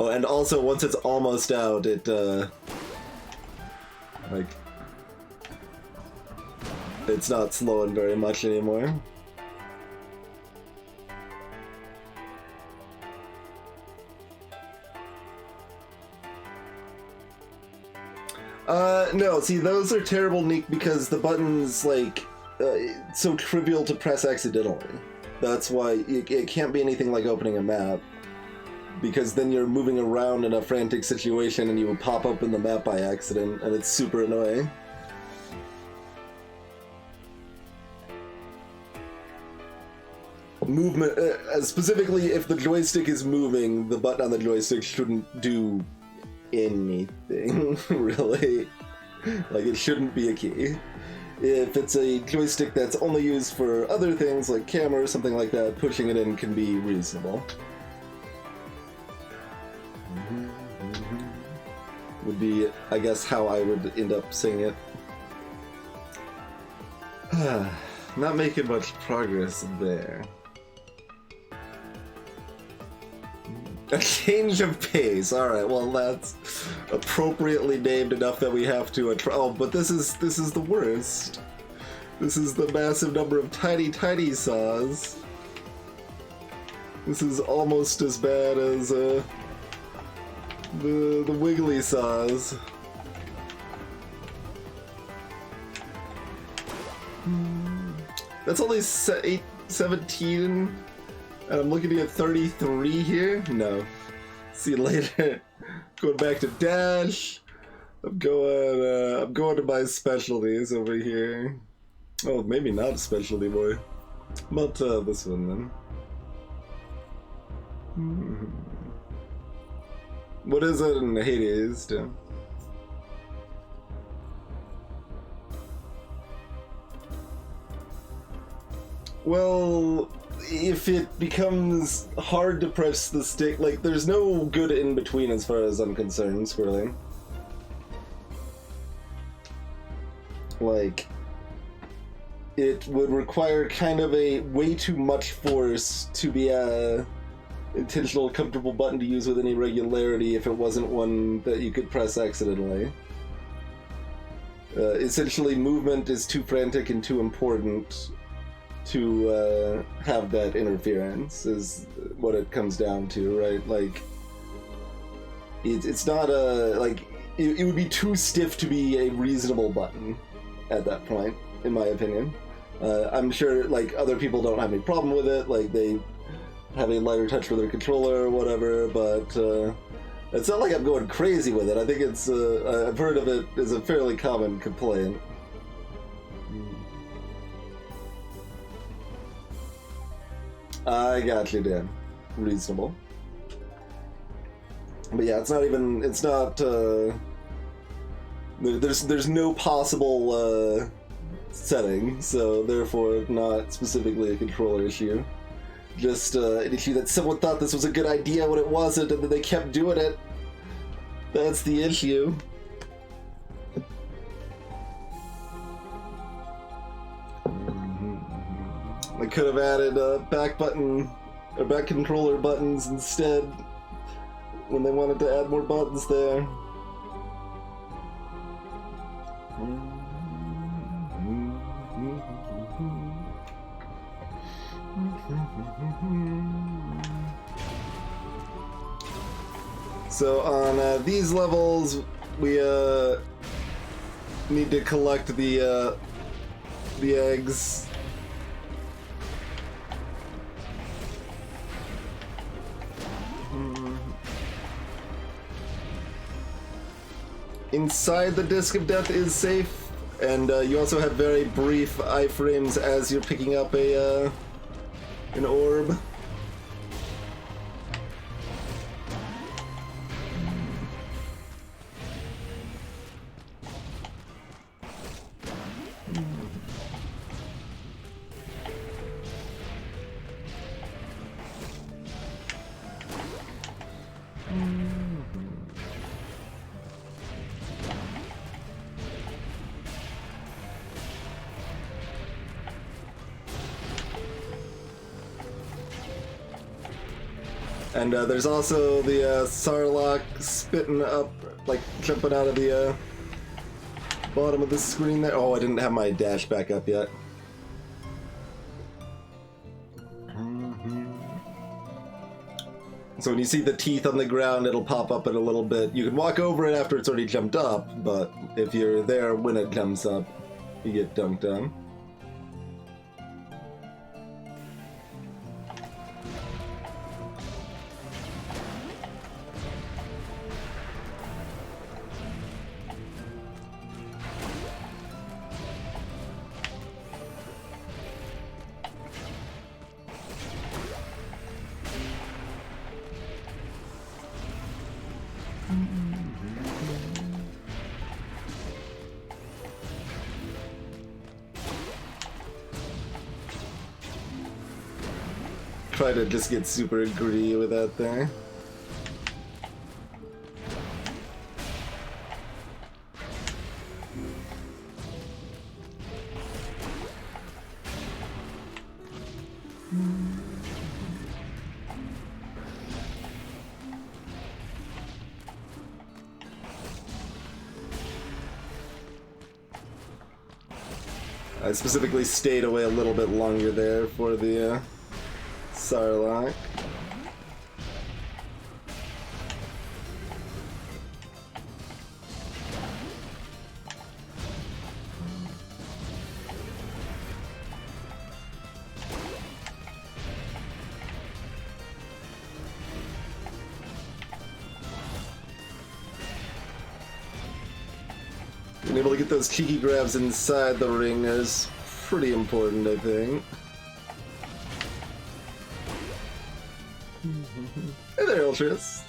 Oh, and also once it's almost out, it like it's not slowing very much anymore. No, see, those are terrible, Nick, because the button's, like, so trivial to press accidentally. That's why it can't be anything like opening a map, because then you're moving around in a frantic situation and you will pop open the map by accident, and it's super annoying. Movement, specifically if the joystick is moving, the button on the joystick shouldn't do anything, really. Like, it shouldn't be a key. If it's a joystick that's only used for other things, like camera or something like that, pushing it in can be reasonable. Would be, I guess, how I would end up saying it. Not making much progress there. A change of pace. All right. Well, that's appropriately named enough that we have to. Oh, but this is the worst. This is the massive number of tiny saws. This is almost as bad as the wiggly saws. That's only 17. And I'm looking to get 33 here? No. See you later. Going back to Dash. I'm going to my specialties over here. Oh, maybe not a specialty boy. But this one then. What is it in Hades, Tim? Well, if it becomes hard to press the stick, like, there's no good in between as far as I'm concerned, Squirrely. Like, it would require kind of a way too much force to be a intentional, comfortable button to use with any regularity if it wasn't one that you could press accidentally. Essentially, movement is too frantic and too important to have that interference, is what it comes down to, right? Like, it's not a, like, it would be too stiff to be a reasonable button at that point, in my opinion. I'm sure, like, other people don't have any problem with it, like, they have a lighter touch with their controller or whatever, but it's not like I'm going crazy with it. I think it's, I've heard of it as a fairly common complaint. I got you, Dan. Reasonable. But yeah, it's not, there's no possible, setting, so therefore not specifically a controller issue. Just, an issue that someone thought this was a good idea when it wasn't, and then they kept doing it. That's the issue. I could have added back button or back controller buttons instead when they wanted to add more buttons there. So on these levels, we need to collect the eggs. Inside the Disc of Death is safe, and you also have very brief iframes as you're picking up an orb. And there's also the Sarlacc spitting up, like jumping out of the bottom of the screen there. Oh, I didn't have my dash back up yet. So when you see the teeth on the ground, it'll pop up in a little bit. You can walk over it after it's already jumped up, but if you're there when it comes up, you get dunked on. Try to just get super greedy with that thing. I specifically stayed away a little bit longer there for the Sarlacc. Being able to get those cheeky grabs inside the ring is pretty important, I think. Hey there, Ultras.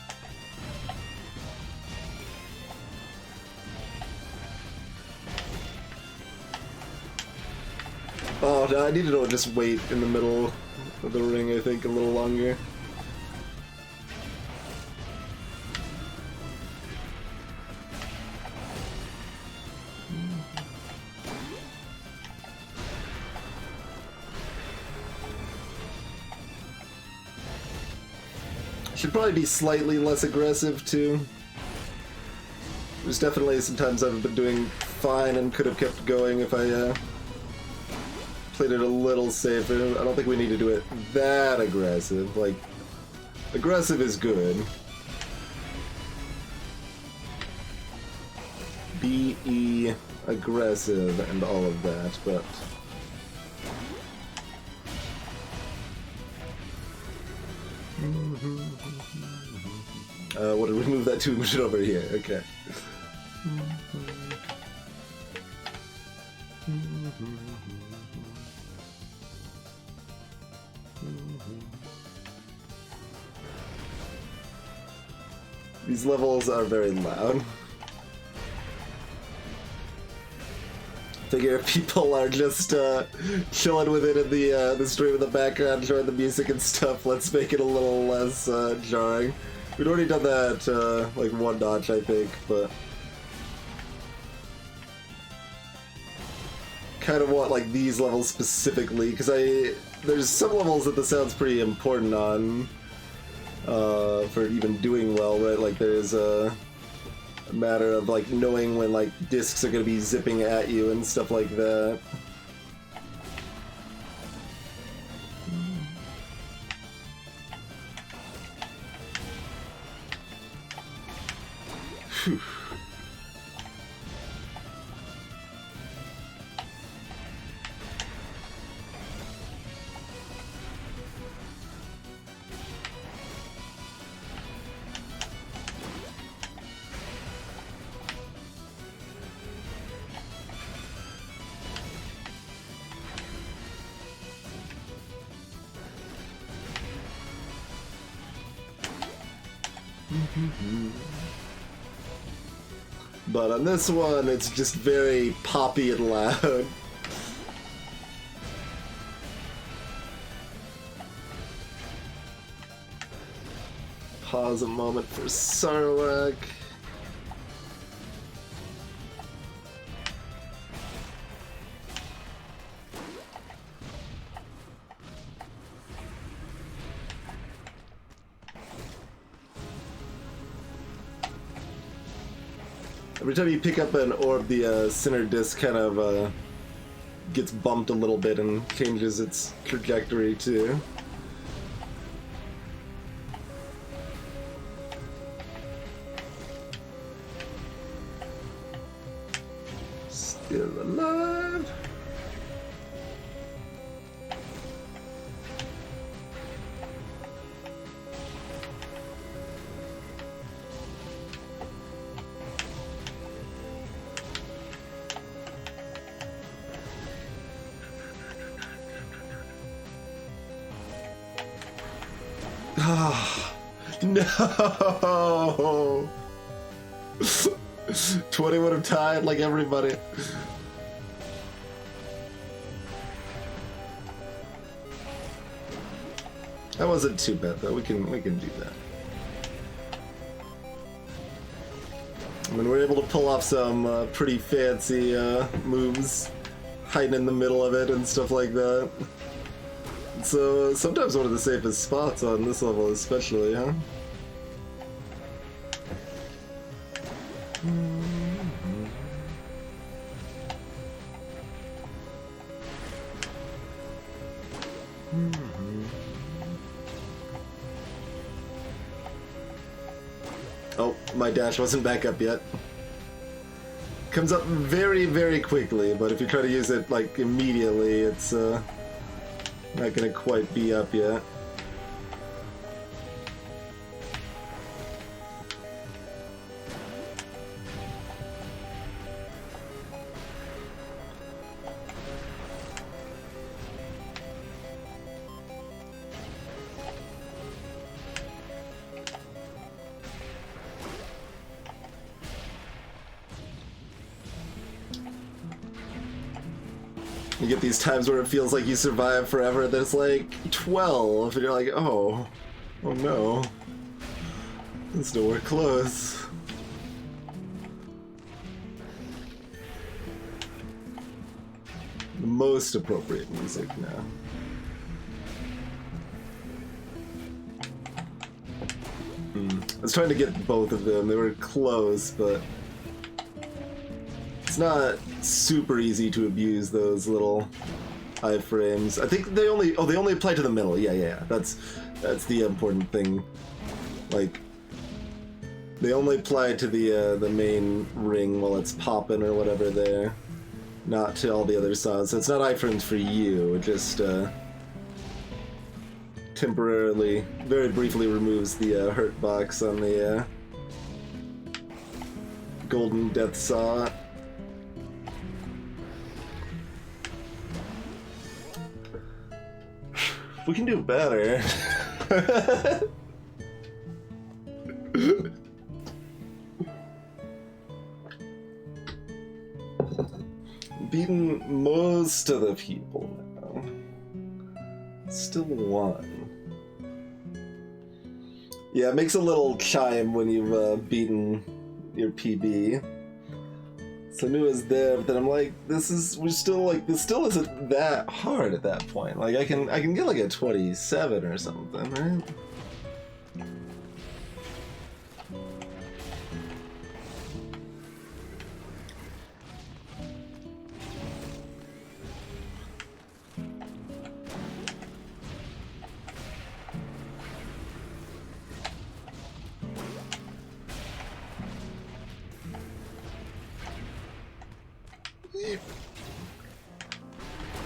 Oh, no, I needed to just wait in the middle of the ring, I think, a little longer. Should probably be slightly less aggressive, too. There's definitely some times I've been doing fine and could have kept going if I played it a little safer. I don't think we need to do it that aggressive. Like, aggressive is good. Be aggressive and all of that, but... what did we move that to? Move it over here. Okay. These levels are very loud. Figure if people are just chilling with it in the stream in the background, enjoying the music and stuff, let's make it a little less jarring. We'd already done that like one notch, I think, but kind of want like these levels specifically because there's some levels that the sound's pretty important on for even doing well, right? Like there's a matter of like knowing when like discs are going to be zipping at you and stuff like that. Whew. But on this one, it's just very poppy and loud. Pause a moment for Sarlacc. Every time you pick up an orb, the center disc kind of gets bumped a little bit and changes its trajectory too. Still alive. No! 20 would have tied like everybody. That wasn't too bad though. We can do that. I mean, we're able to pull off some pretty fancy moves, hiding in the middle of it and stuff like that. So sometimes one of the safest spots on this level, especially, huh? Oh, my dash wasn't back up yet. Comes up very, very quickly, but if you try to use it like immediately, it's not gonna quite be up yet. You get these times where it feels like you survive forever, there's like 12, and you're like, oh no. It's nowhere close. The most appropriate music now. I was trying to get both of them, they were close, but it's not super easy to abuse those little iframes. I think they only apply to the middle. Yeah. That's the important thing. Like, they only apply to the main ring while it's popping or whatever there, not to all the other sides. So it's not iframes for you. It just temporarily, very briefly removes the hurt box on the Golden Death Saw. We can do better. Beaten most of the people now. Still one. Yeah, it makes a little chime when you've beaten your PB. So I knew it was there, but then I'm like, this still isn't that hard at that point. Like I can get like a 27 or something, right?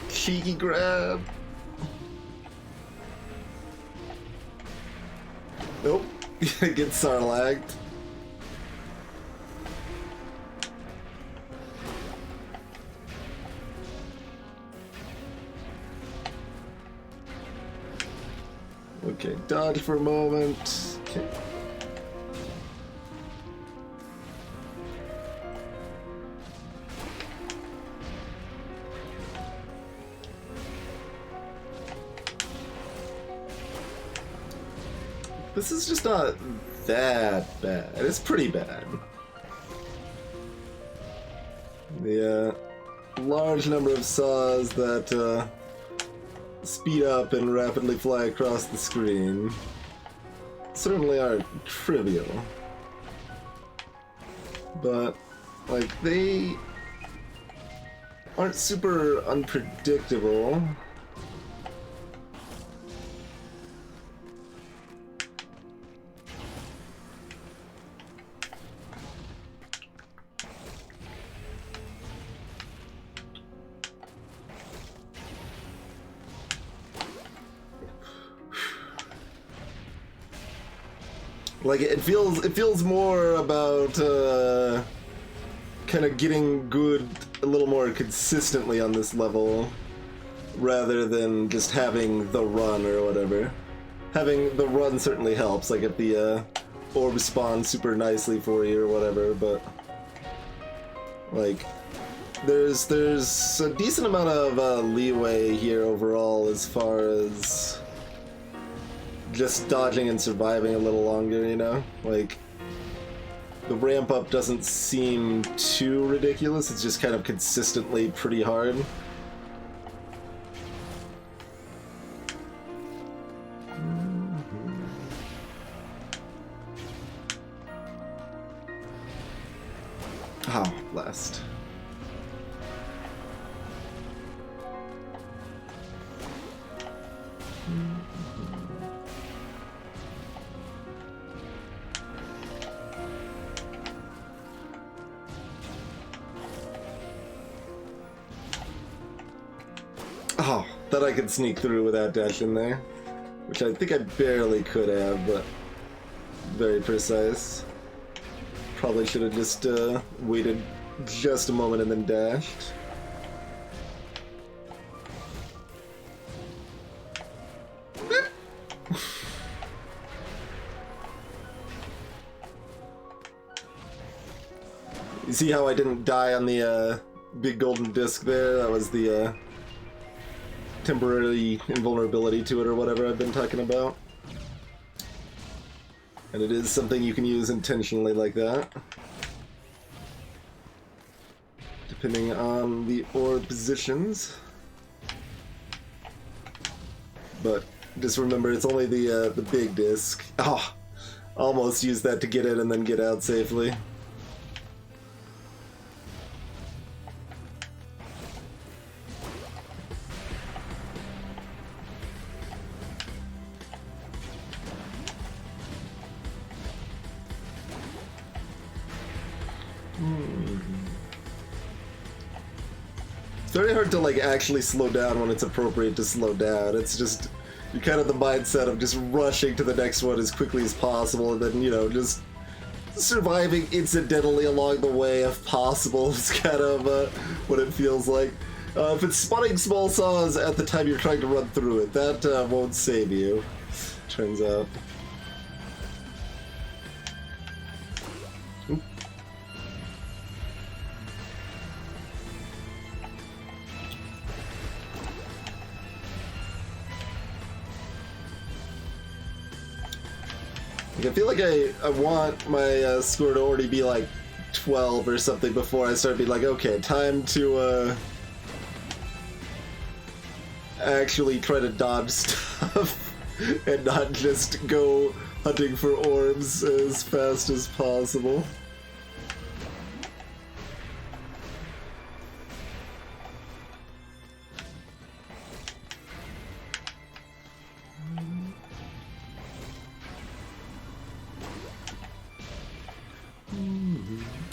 Cheeky grab. Nope. Get sarlagged. Okay, dodge for a moment. Okay. This is just not that bad. It's pretty bad. The large number of saws that speed up and rapidly fly across the screen certainly aren't trivial. But Like, they aren't super unpredictable. Like, it feels more about kind of getting good a little more consistently on this level rather than just having the run or whatever. Having the run certainly helps, like if the orb spawns super nicely for you or whatever, but like there's a decent amount of leeway here overall as far as just dodging and surviving a little longer, you know? Like, the ramp up doesn't seem too ridiculous, it's just kind of consistently pretty hard. Oh, blast. Oh, thought I could sneak through without dashing there. Which I think I barely could have, but very precise. Probably should have just waited just a moment and then dashed. You see how I didn't die on the big golden disc there? That was the temporary invulnerability to it or whatever I've been talking about. And it is something you can use intentionally like that. Depending on the orb positions. But just remember, it's only the big disc. Oh, almost used that to get in and then get out safely. It's very hard to like actually slow down when it's appropriate to slow down. It's just, you're kind of the mindset of just rushing to the next one as quickly as possible and then, you know, just surviving incidentally along the way if possible. It's kind of what it feels like. If it's spawning small saws at the time you're trying to run through it, that won't save you, turns out. I feel like I want my score to already be like 12 or something before I start being like, okay, time to actually try to dodge stuff and not just go hunting for orbs as fast as possible.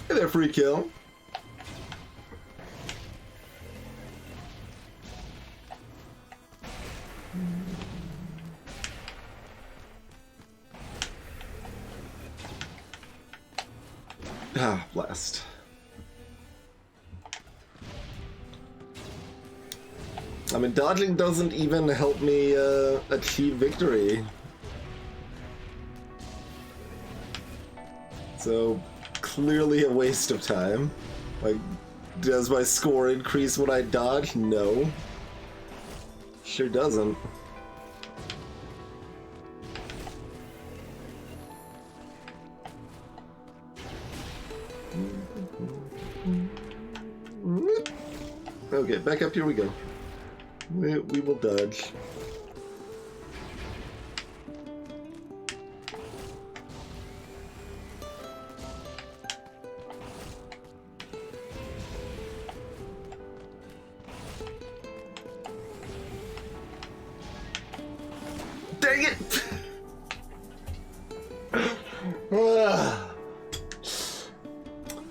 Hey there, free kill. Ah, blast. I mean, dodging doesn't even help me achieve victory. So, clearly a waste of time. Like, does my score increase when I dodge? No. Sure doesn't. Okay, back up, here we go. We will dodge. Dang it!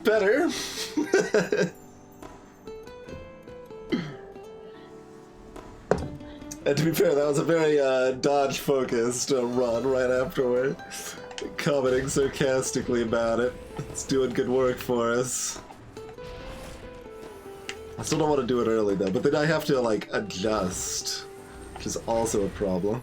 Better. And to be fair, that was a very dodge-focused run right afterward. Commenting sarcastically about it. It's doing good work for us. I still don't want to do it early though, but then I have to like adjust, which is also a problem.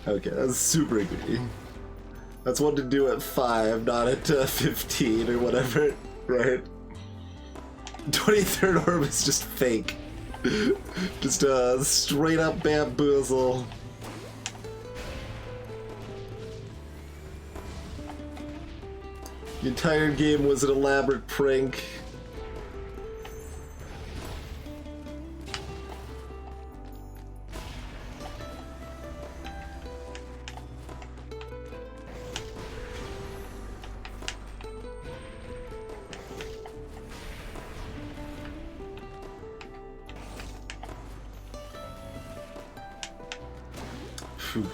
Okay, that's super greedy. That's one to do at 5, not at 15 or whatever, right? 23rd orb is just fake. Just a straight up bamboozle. The entire game was an elaborate prank. Phew.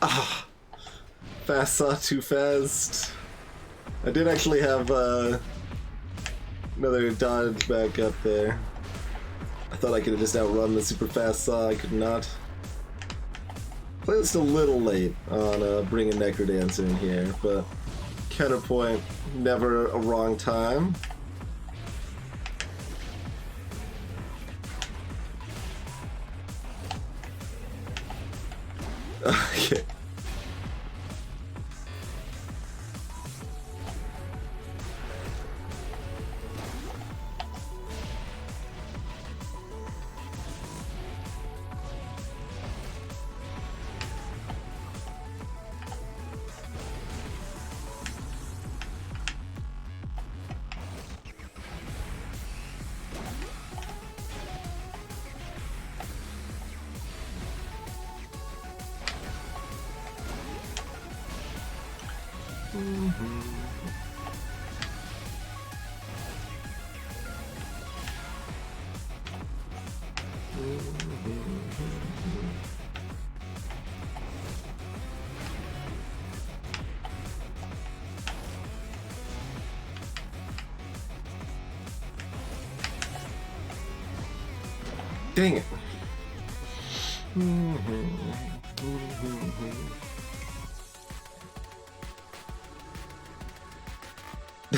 Ah, fast saw too fast. I did actually have another dodge back up there. I thought I could have just outrun the super fast saw. I could not. I think it's a little late on bringing Necrodancer in here, but counterpoint, never a wrong time. Okay. Dang it.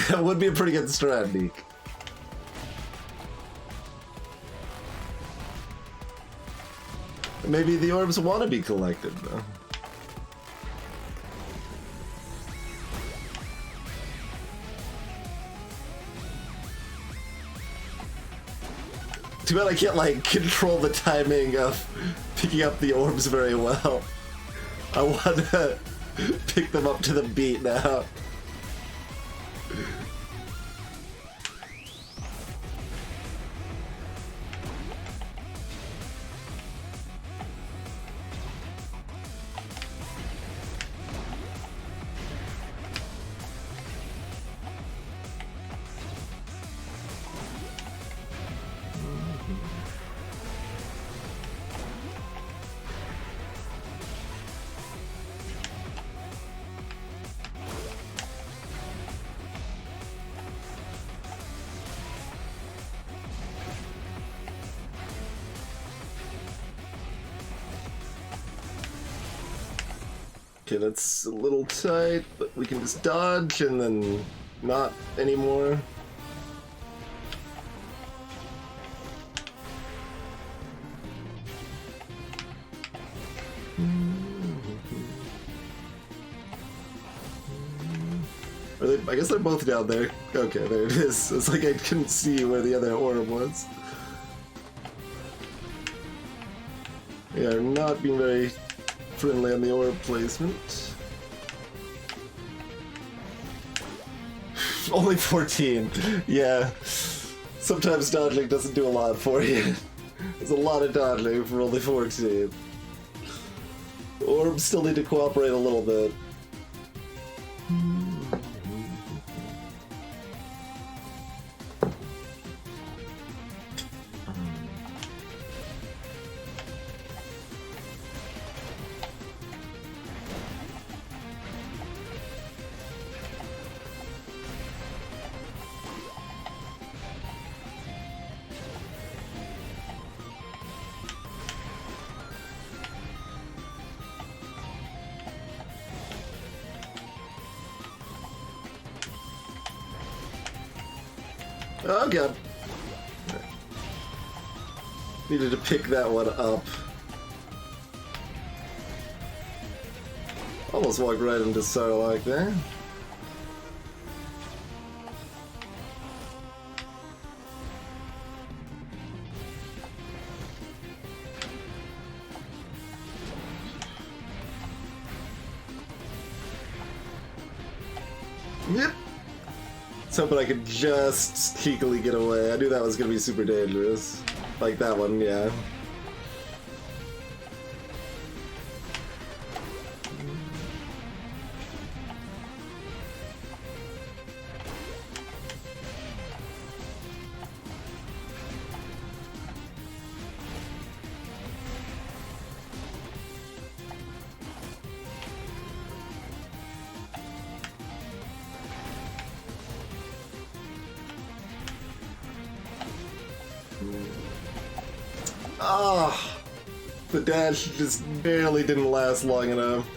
That would be a pretty good strat, Neek. Maybe the orbs want to be collected, though. Too bad I can't, like, control the timing of picking up the orbs very well. I want to pick them up to the beat now. Okay, that's a little tight, but we can just dodge and then not anymore. I guess they're both down there. Okay, there it is. It's like I couldn't see where the other orb was. We are not being very friendly on the orb placement. Only 14. Yeah. Sometimes dodging doesn't do a lot for you. There's a lot of dodging for only 14. Orbs still need to cooperate a little bit. Oh god. Needed to pick that one up. Almost walked right into Sarlacc there. Yep. I was hoping I could just sneakily get away. I knew that was gonna be super dangerous. Like that one, yeah. Ah, the dash just barely didn't last long enough.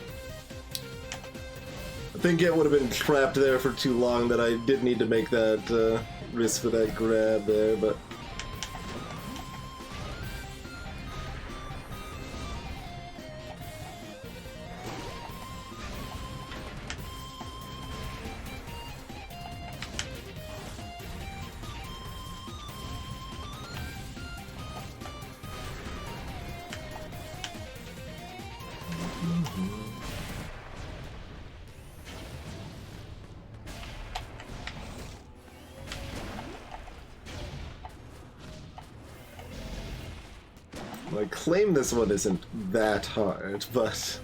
I think it would have been trapped there for too long that I did need to make that risk for that grab there, but... I claim this one isn't that hard, but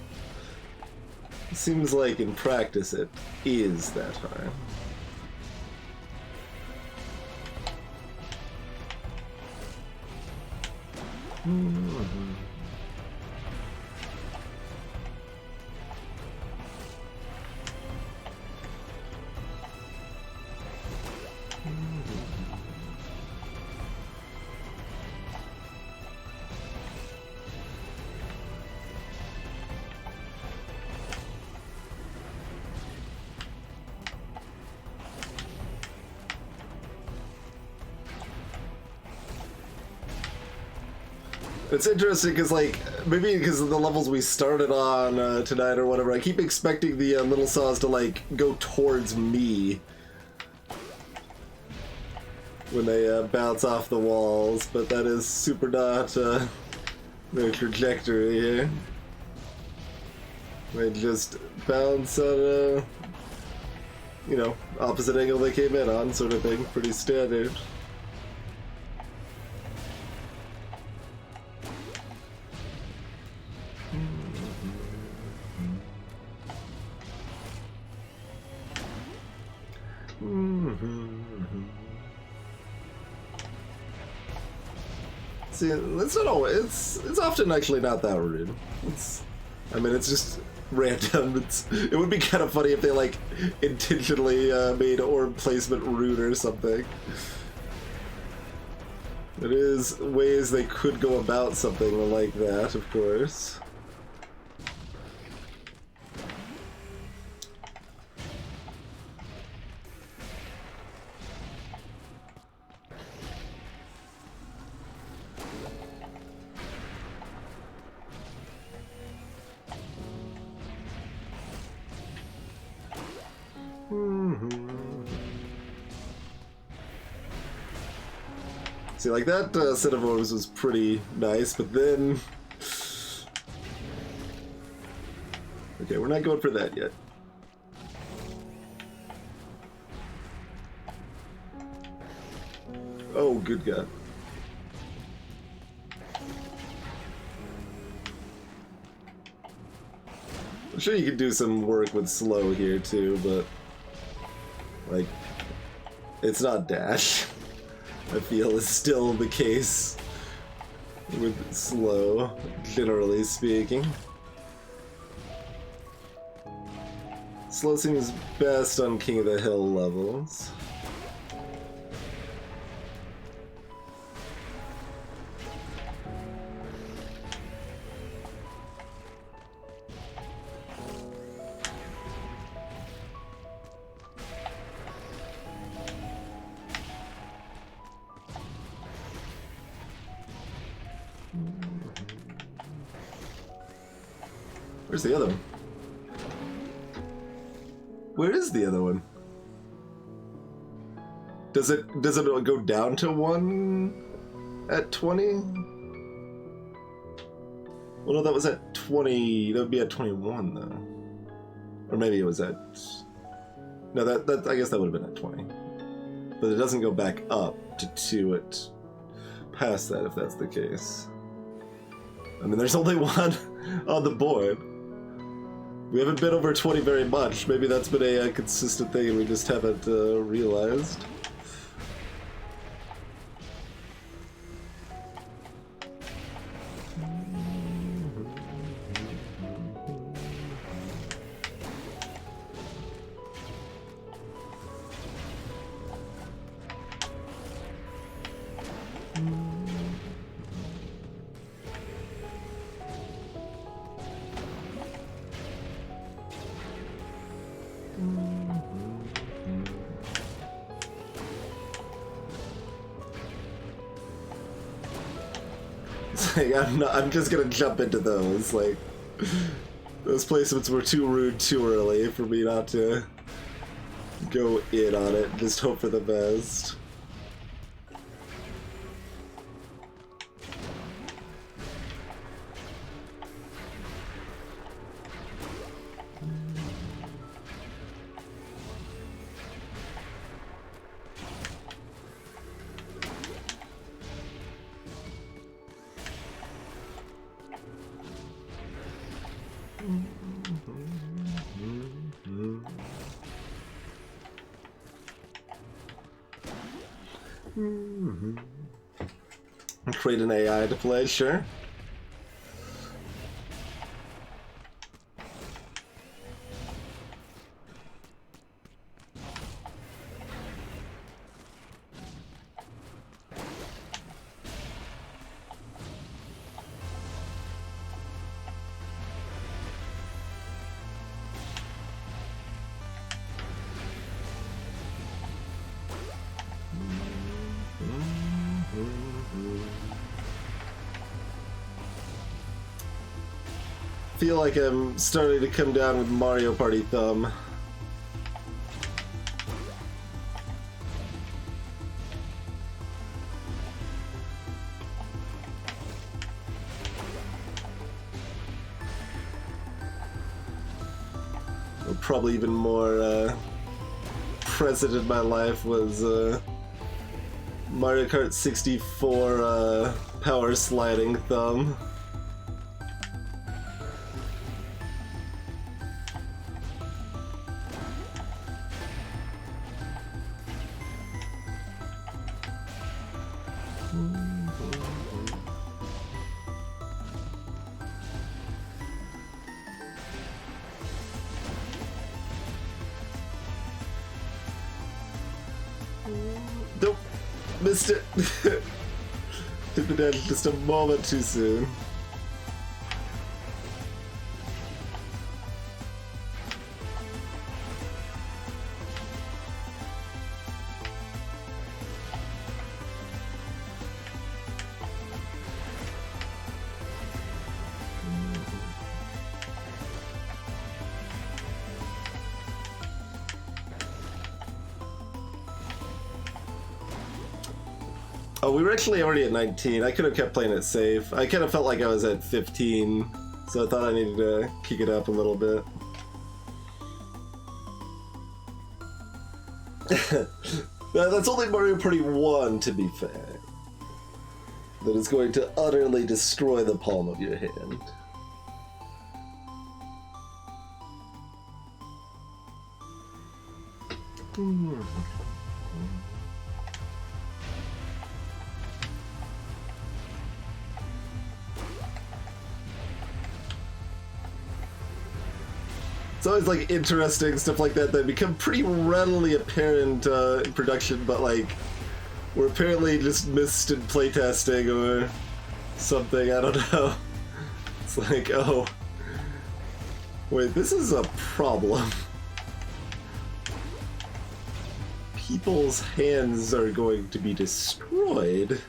it seems like in practice it is that hard. It's interesting because, like, maybe because of the levels we started on tonight or whatever, I keep expecting the little saws to, like, go towards me when they bounce off the walls, but that is super not their trajectory here. They just bounce on a, you know, opposite angle they came in on, sort of thing. Pretty standard. See, it's not always. It's often actually not that rude. I mean, it's just random. It would be kind of funny if they like intentionally made orb placement rude or something. It is ways they could go about something like that, of course. See, like that set of orbs was pretty nice, but then... Okay, we're not going for that yet. Oh, good God. I'm sure you could do some work with slow here too, but like, it's not dash. I feel is still the case with slow, generally speaking. Slow seems best on King of the Hill levels. Where's the other one? Where is the other one? Does it go down to 1 at 20? Well, no, that was at 20. That would be at 21 though. Or maybe it was at... No, that I guess that would have been at 20. But it doesn't go back up to 2 at past that if that's the case. I mean, there's only one on the board. We haven't been over 20 very much. Maybe that's been a consistent thing and we just haven't realized. Like, I'm just gonna jump into those. Like, those placements were too rude too early for me not to go in on it. Just hope for the best. Create an AI to play, sure. Feel like I'm starting to come down with Mario Party thumb. Or probably even more present in my life was Mario Kart 64 power sliding thumb. Nope, missed it. Hit the dead just a moment too soon. Oh, we were actually already at 19. I could have kept playing it safe. I kind of felt like I was at 15, so I thought I needed to kick it up a little bit. That's only Mario Party 1, to be fair. That is going to utterly destroy the palm of your hand. It's always like interesting stuff like that that become pretty readily apparent in production, but like we're apparently just missed in playtesting or something. I don't know. It's like, oh, wait, this is a problem. People's hands are going to be destroyed.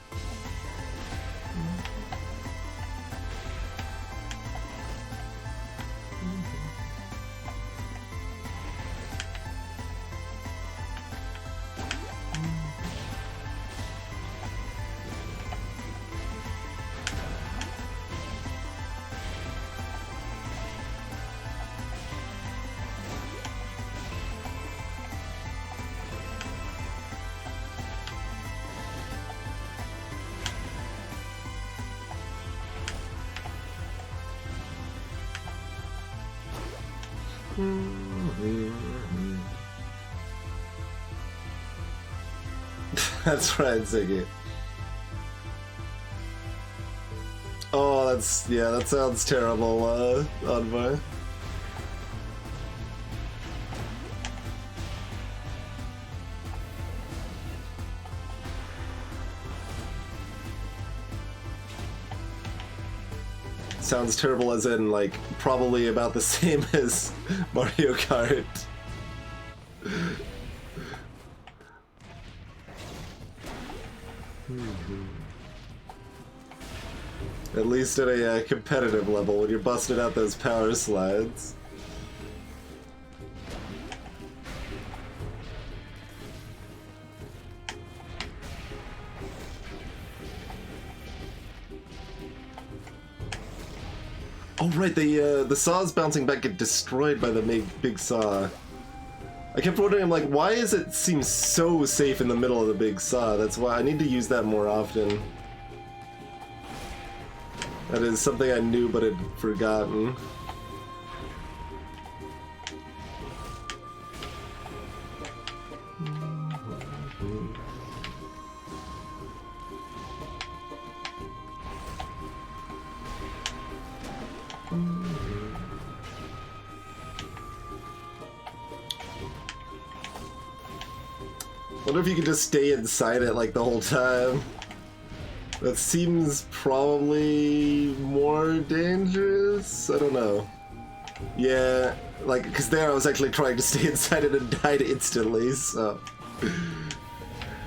That's right, Ziggy. Oh, that's, yeah, that sounds terrible, Envoy. Sounds terrible as in, like, probably about the same as Mario Kart. At least at a competitive level, when you're busting out those power slides. Oh right, the saws bouncing back get destroyed by the big saw. I kept wondering, like, why does it seem so safe in the middle of the big saw? That's why I need to use that more often. That is something I knew but had forgotten. Wonder if you could just stay inside it like the whole time. That seems probably more dangerous? I don't know. Yeah, like, because there I was actually trying to stay inside it and died instantly, so...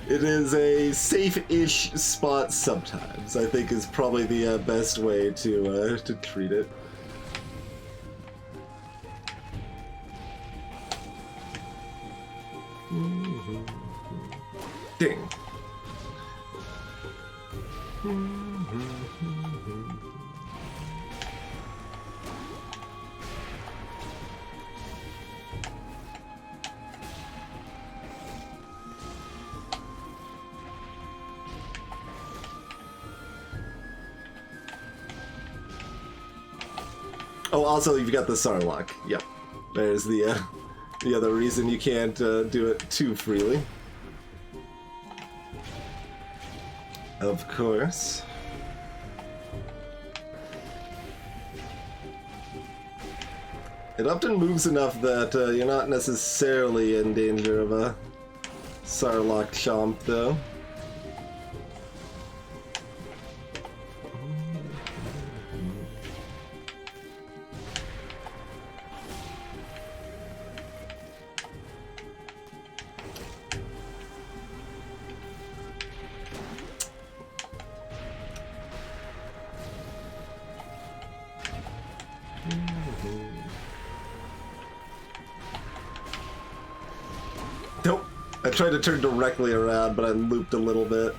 It is a safe-ish spot sometimes, I think is probably the best way to treat it. Ding. Oh, also you've got the Sarlacc. Yep. There's the other reason you can't do it too freely. Of course. It often moves enough that you're not necessarily in danger of a Sarlacc chomp, though. Nope. I tried to turn directly around, but I looped a little bit.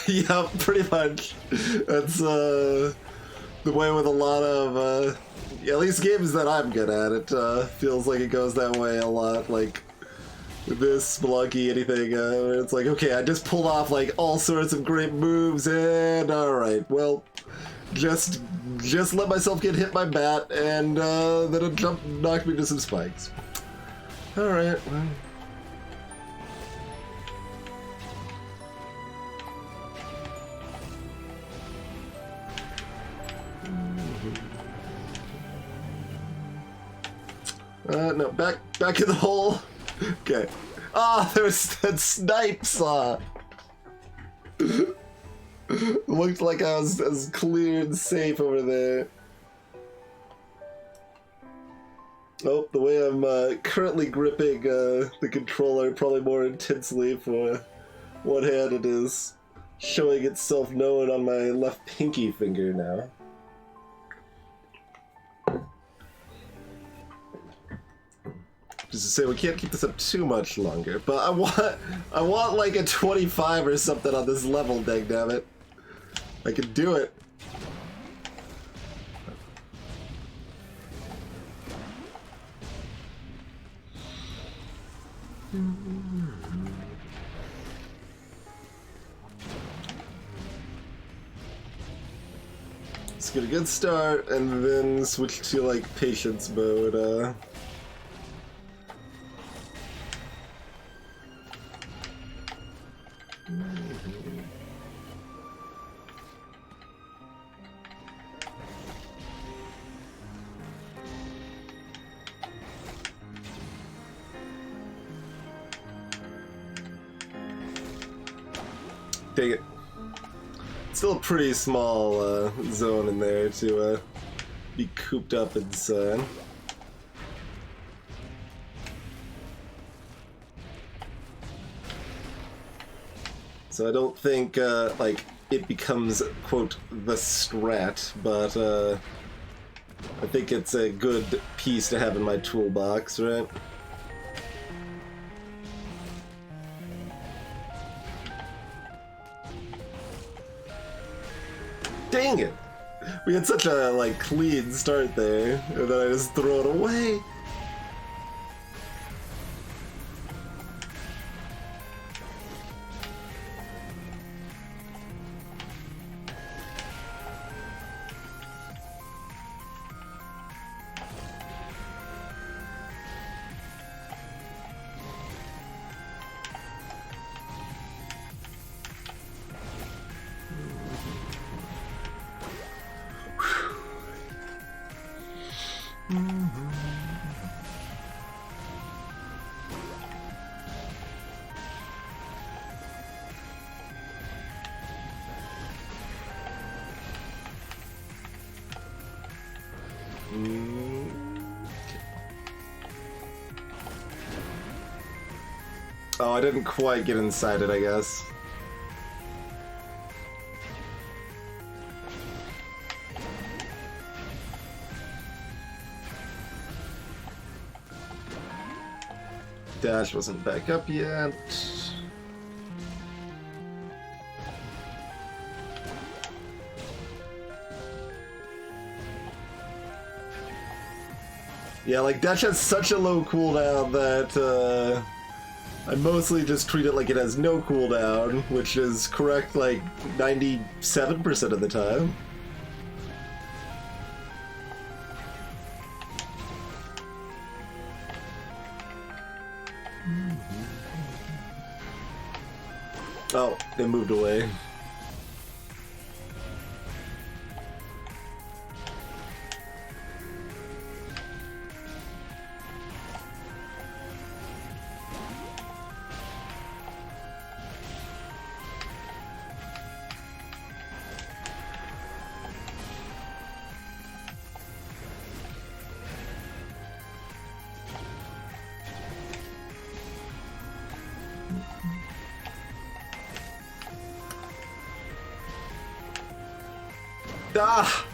Yeah, pretty much. That's the way with a lot of at least games that I'm good at. It feels like it goes that way a lot. Like this Spelunky, anything. It's like, okay, I just pulled off like all sorts of great moves, and all right, well, just let myself get hit by bat, and then it knocked me to some spikes. All right. Well. No, back in the hole. Okay. Ah, there's that snipe saw. Looked like I was as clear and safe over there. Oh, the way I'm currently gripping the controller probably more intensely for one hand, it is showing itself known on my left pinky finger now. Just to say, we can't keep this up too much longer, but I want like a 25 or something on this level, dangnabbit. I can do it. Let's get a good start and then switch to like patience mode. Dang it. Still a pretty small zone in there to be cooped up inside. So I don't think like it becomes, quote, the strat, but I think it's a good piece to have in my toolbox, right? Dang it! We had such a like clean start there, and then I just throw it away. Oh, I didn't quite get inside it, I guess. Dash wasn't back up yet. Yeah, like Dash has such a low cooldown that I mostly just treat it like it has no cooldown, which is correct like 97% of the time. Oh, it moved away. Ah!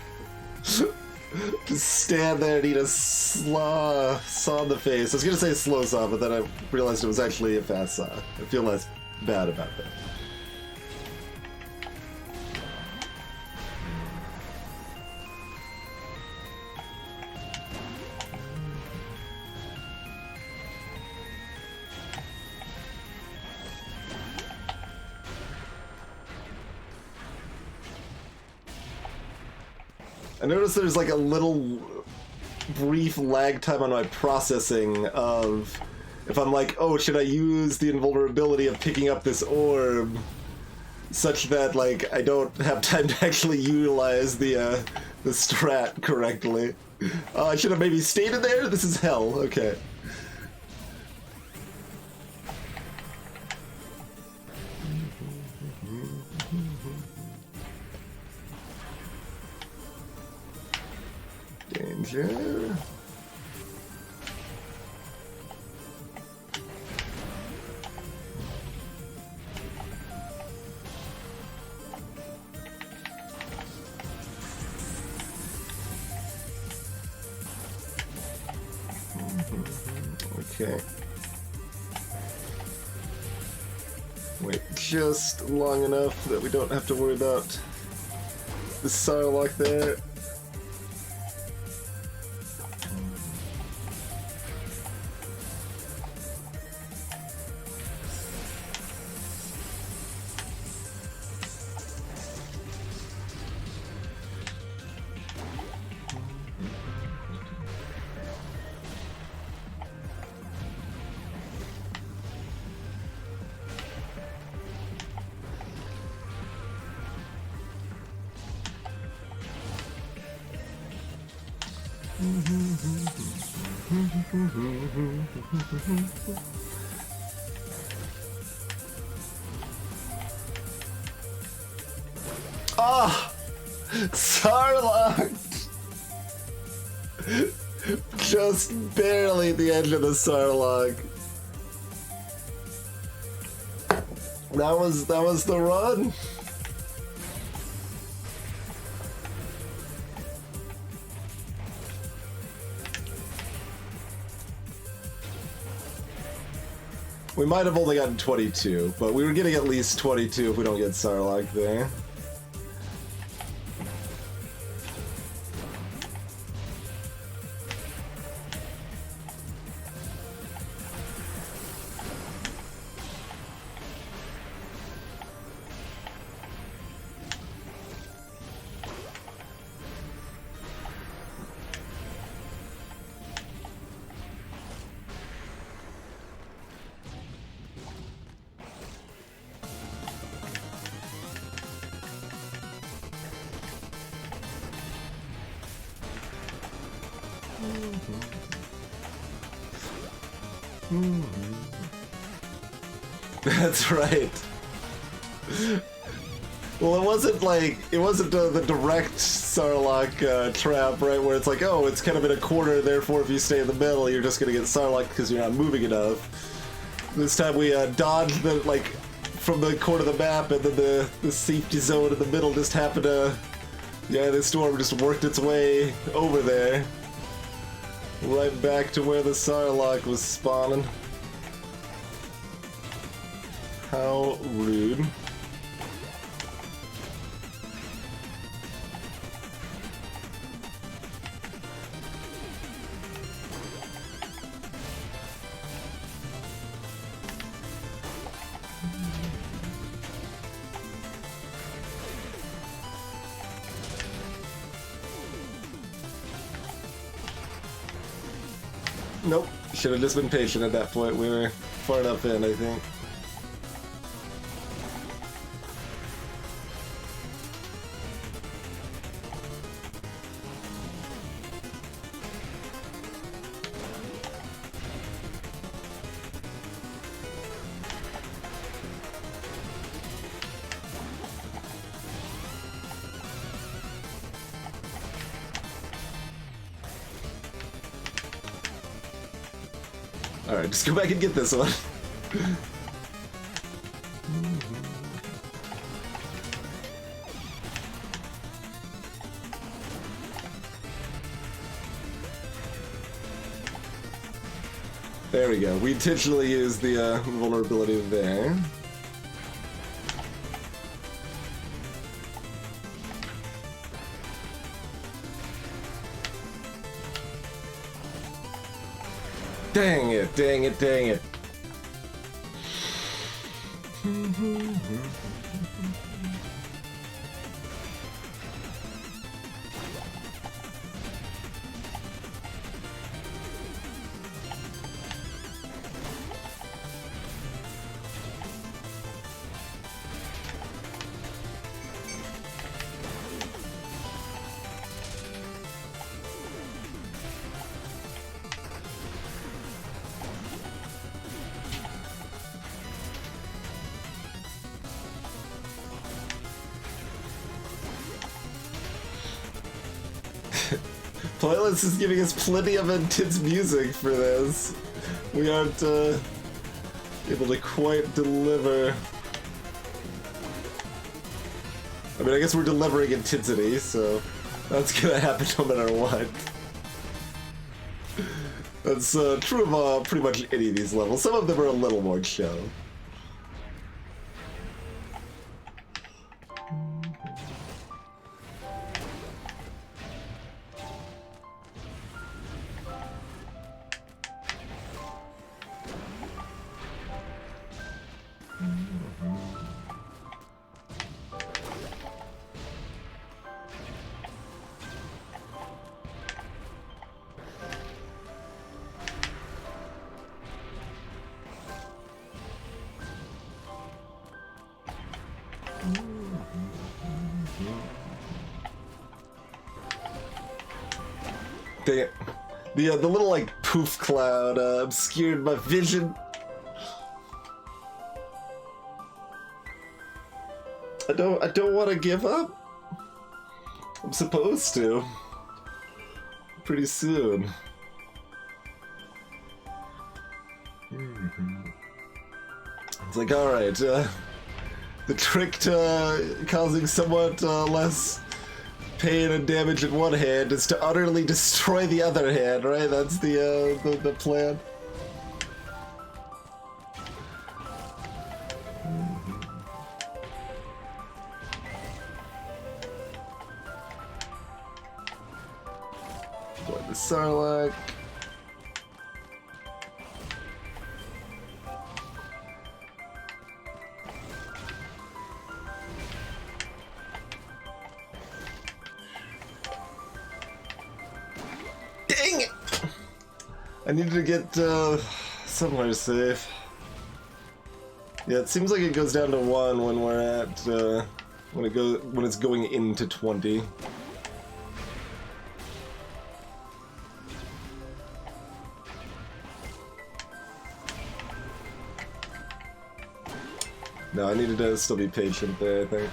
Just stand there and eat a saw in the face. I was gonna say slow saw, but then I realized it was actually a fast saw. I feel less bad about that. I noticed there's like a little brief lag time on my processing of if I'm like, oh, should I use the invulnerability of picking up this orb such that like I don't have time to actually utilize the strat correctly. I should have maybe stayed in there? This is hell. Okay. Danger. Okay. Wait just long enough that we don't have to worry about the Sarlacc there. Ah! Sarlacc! Just barely at the edge of the Sarlacc. That was the run. We might have only gotten 22, but we were getting at least 22 if we don't get Sarlacc there. That's right. Well, it wasn't the direct Sarlacc trap, right? Where it's like, oh, it's kind of in a corner, therefore if you stay in the middle, you're just gonna get Sarlacc because you're not moving enough. This time we dodged the, like, from the corner of the map, and then the safety zone in the middle just happened to, yeah, the storm just worked its way over there. Right back to where the Sarlacc was spawning. How rude. Nope. Should have just been patient at that point. We were far enough in, I think. Alright, just go back and get this one. There we go. We intentionally used the vulnerability there. Dang it, dang it, dang it. Playlist is giving us plenty of intense music for this. We aren't able to quite deliver. I mean, I guess we're delivering intensity, so that's gonna happen no matter what. That's true of pretty much any of these levels. Some of them are a little more chill. Dang it. The little like poof cloud obscured my vision. I don't want to give up. I'm supposed to. Pretty soon. It's like, alright, the trick to causing somewhat less pain and damage in one hand is to utterly destroy the other hand, right? That's the plan. What the Sarlacc? Dang it! I needed to get somewhere safe. Yeah, it seems like it goes down to 1 when we're at when it's going into 20. No, I needed to still be patient there, I think.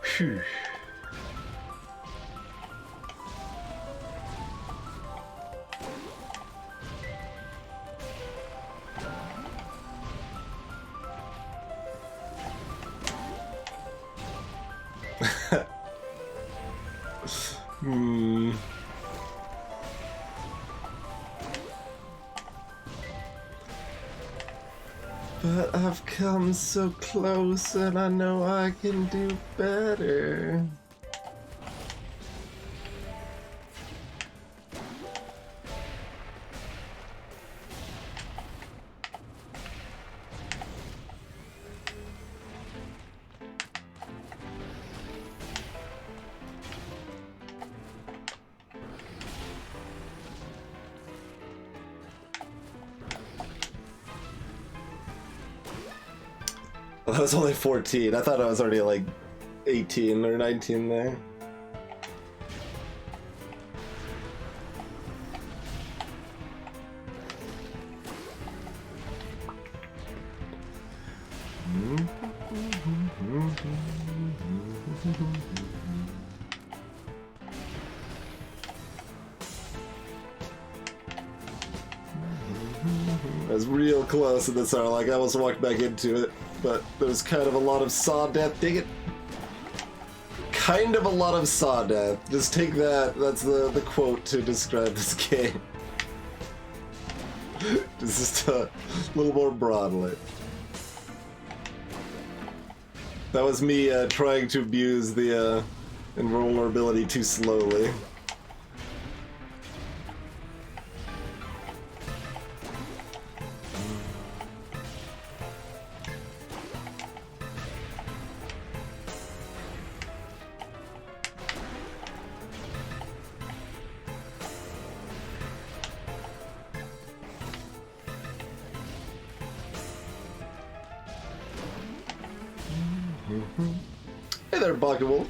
Phew. But I've come so close and I know I can do better. Well, that was only 14. I thought I was already like 18 or 19 there. I was real close in this hour, like I almost walked back into it, but there's kind of a lot of saw death. Dang it. Kind of a lot of saw death. Just take that. That's the quote to describe this game. Just a little more broadly. That was me trying to abuse the invulnerability too slowly. Hey there, Bakawolf.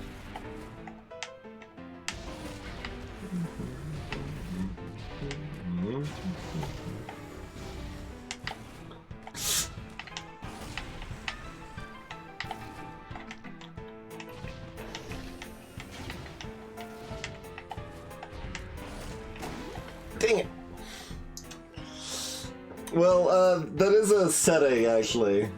Dang it. Well, that is a setting actually.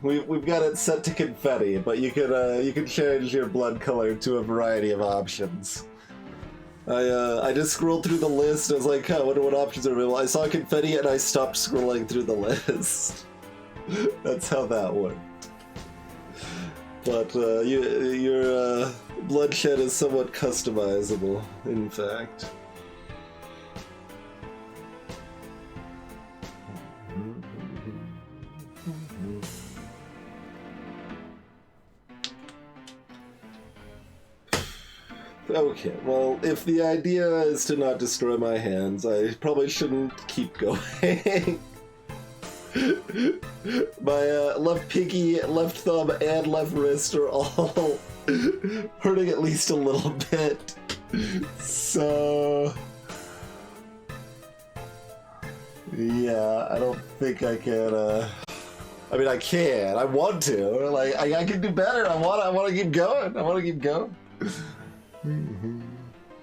We've got it set to confetti, but you could change your blood color to a variety of options. I just scrolled through the list. I was like, I wonder what options are available. I saw confetti and I stopped scrolling through the list. That's how that worked. But your bloodshed is somewhat customizable, in fact. Okay, well, if the idea is to not destroy my hands, I probably shouldn't keep going. My left pinky, left thumb, and left wrist are all hurting at least a little bit. So... yeah, I don't think I can, I mean, I can. I want to. Like, I can do better. I want to keep going. I want to keep going. Mm-hmm.